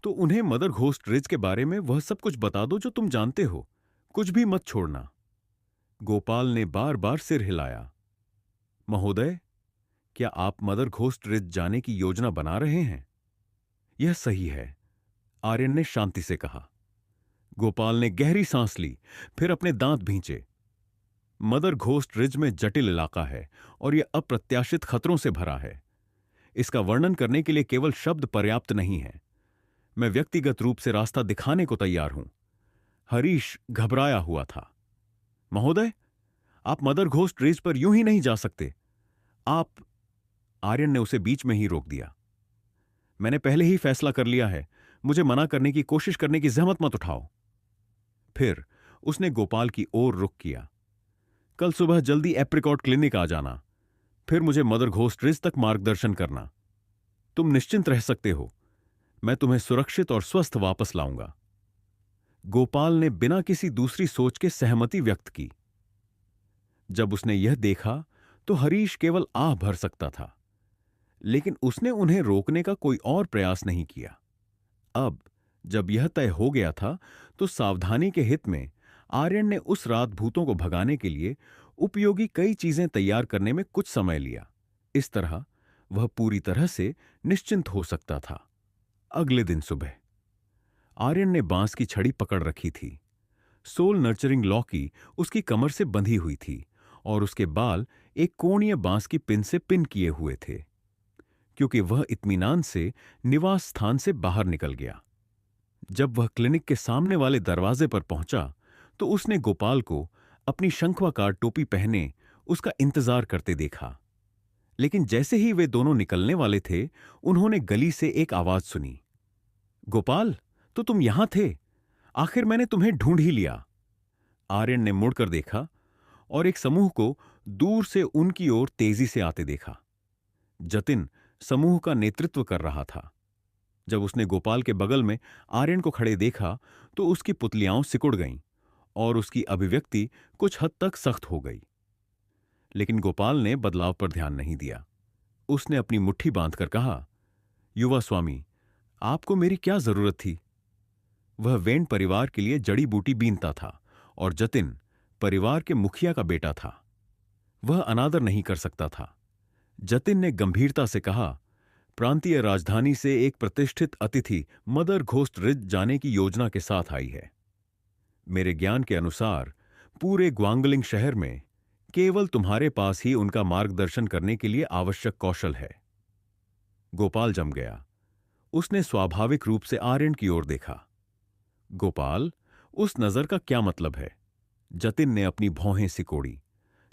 तो उन्हें मदर घोस्ट रिज के बारे में वह सब कुछ बता दो जो तुम जानते हो। कुछ भी मत छोड़ना। गोपाल ने बार बार सिर हिलाया। महोदय, क्या आप मदर घोस्ट रिज जाने की योजना बना रहे हैं? यह सही है, आर्यन ने शांति से कहा। गोपाल ने गहरी सांस ली, फिर अपने दांत भींचे। मदर घोस्ट रिज में जटिल इलाका है और यह अप्रत्याशित खतरों से भरा है। इसका वर्णन करने के लिए केवल शब्द पर्याप्त नहीं है। मैं व्यक्तिगत रूप से रास्ता दिखाने को तैयार हूं। हरीश घबराया हुआ था। महोदय, आप मदर घोस्ट रिज पर यूं ही नहीं जा सकते। आप आर्यन ने उसे बीच में ही रोक दिया। मैंने पहले ही फैसला कर लिया है, मुझे मना करने की कोशिश करने की जहमत मत उठाओ। फिर उसने गोपाल की ओर रुख किया। कल सुबह जल्दी एप्रिकॉट क्लिनिक आ जाना, फिर मुझे मदर घोस्ट रिज तक मार्गदर्शन करना। तुम निश्चिंत रह सकते हो, मैं तुम्हें सुरक्षित और स्वस्थ वापस लाऊंगा। गोपाल ने बिना किसी दूसरी सोच के सहमति व्यक्त की। जब उसने यह देखा तो हरीश केवल आह भर सकता था, लेकिन उसने उन्हें रोकने का कोई और प्रयास नहीं किया। अब जब यह तय हो गया था तो सावधानी के हित में आर्यन ने उस रात भूतों को भगाने के लिए उपयोगी कई चीजें तैयार करने में कुछ समय लिया। इस तरह वह पूरी तरह से निश्चिंत हो सकता था। अगले दिन सुबह आर्यन ने बांस की छड़ी पकड़ रखी थी। सोल नर्चरिंग लॉकी उसकी कमर से बंधी हुई थी और उसके बाल एक कोणीय बांस की पिन से पिन किए हुए थे, क्योंकि वह इत्मीनान से निवास स्थान से बाहर निकल गया। जब वह क्लिनिक के सामने वाले दरवाजे पर पहुंचा तो उसने गोपाल को अपनी शंखवाकार टोपी पहने उसका इंतजार करते देखा। लेकिन जैसे ही वे दोनों निकलने वाले थे, उन्होंने गली से एक आवाज सुनी, गोपाल, तो तुम यहां थे? आखिर मैंने तुम्हें ढूंढ ही लिया। आर्यन ने मुड़कर देखा और एक समूह को दूर से उनकी ओर तेजी से आते देखा। जतिन समूह का नेतृत्व कर रहा था। जब उसने गोपाल के बगल में आर्यन को खड़े देखा तो उसकी पुतलियां सिकुड़ गईं और उसकी अभिव्यक्ति कुछ हद तक सख्त हो गई। लेकिन गोपाल ने बदलाव पर ध्यान नहीं दिया। उसने अपनी मुट्ठी बांधकर कहा, युवा स्वामी, आपको मेरी क्या जरूरत थी? वह वेन परिवार के लिए जड़ी बूटी बीनता था और जतिन परिवार के मुखिया का बेटा था। वह अनादर नहीं कर सकता था। जतिन ने गंभीरता से कहा, प्रांतीय राजधानी से एक प्रतिष्ठित अतिथि मदर घोस्ट रिज जाने की योजना के साथ आई है। मेरे ज्ञान के अनुसार पूरे ग्वांगलिंग शहर में केवल तुम्हारे पास ही उनका मार्गदर्शन करने के लिए आवश्यक कौशल है। गोपाल जम गया। उसने स्वाभाविक रूप से आर्यन की ओर देखा। गोपाल, उस नजर का क्या मतलब है? जतिन ने अपनी भौहें सिकोड़ी।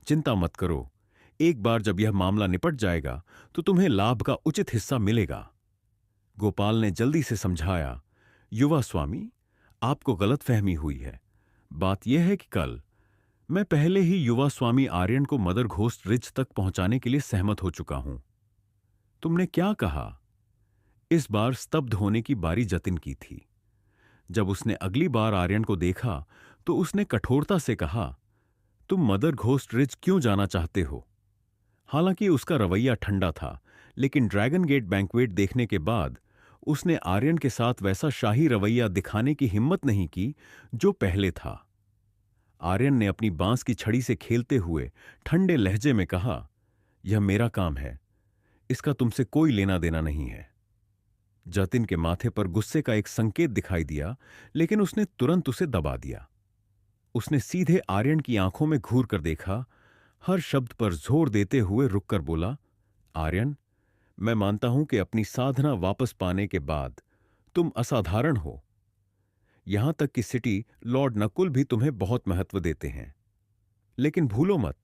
चिंता मत करो, एक बार जब यह मामला निपट जाएगा तो तुम्हें लाभ का उचित हिस्सा मिलेगा। गोपाल ने जल्दी से समझाया, युवा स्वामी, आपको गलतफहमी हुई है। बात यह है कि कल मैं पहले ही युवा स्वामी आर्यन को मदर घोस्ट रिज तक पहुंचाने के लिए सहमत हो चुका हूं। तुमने क्या कहा? इस बार स्तब्ध होने की बारी जतिन की थी। जब उसने अगली बार आर्यन को देखा तो उसने कठोरता से कहा, तुम मदर घोस्ट रिज क्यों जाना चाहते हो? हालांकि उसका रवैया ठंडा था, लेकिन ड्रैगन गेट बैंक्वेट देखने के बाद उसने आर्यन के साथ वैसा शाही रवैया दिखाने की हिम्मत नहीं की जो पहले था। आर्यन ने अपनी बांस की छड़ी से खेलते हुए ठंडे लहजे में कहा, यह मेरा काम है, इसका तुमसे कोई लेना देना नहीं है। जतिन के माथे पर गुस्से का एक संकेत दिखाई दिया, लेकिन उसने तुरंत उसे दबा दिया। उसने सीधे आर्यन की आंखों में घूर कर देखा, हर शब्द पर जोर देते हुए रुककर बोला, आर्यन, मैं मानता हूं कि अपनी साधना वापस पाने के बाद तुम असाधारण हो। यहां तक कि सिटी लॉर्ड नकुल भी तुम्हें बहुत महत्व देते हैं। लेकिन भूलो मत,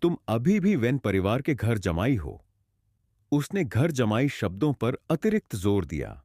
तुम अभी भी वेन परिवार के घर जमाई हो। उसने घर जमाई शब्दों पर अतिरिक्त जोर दिया।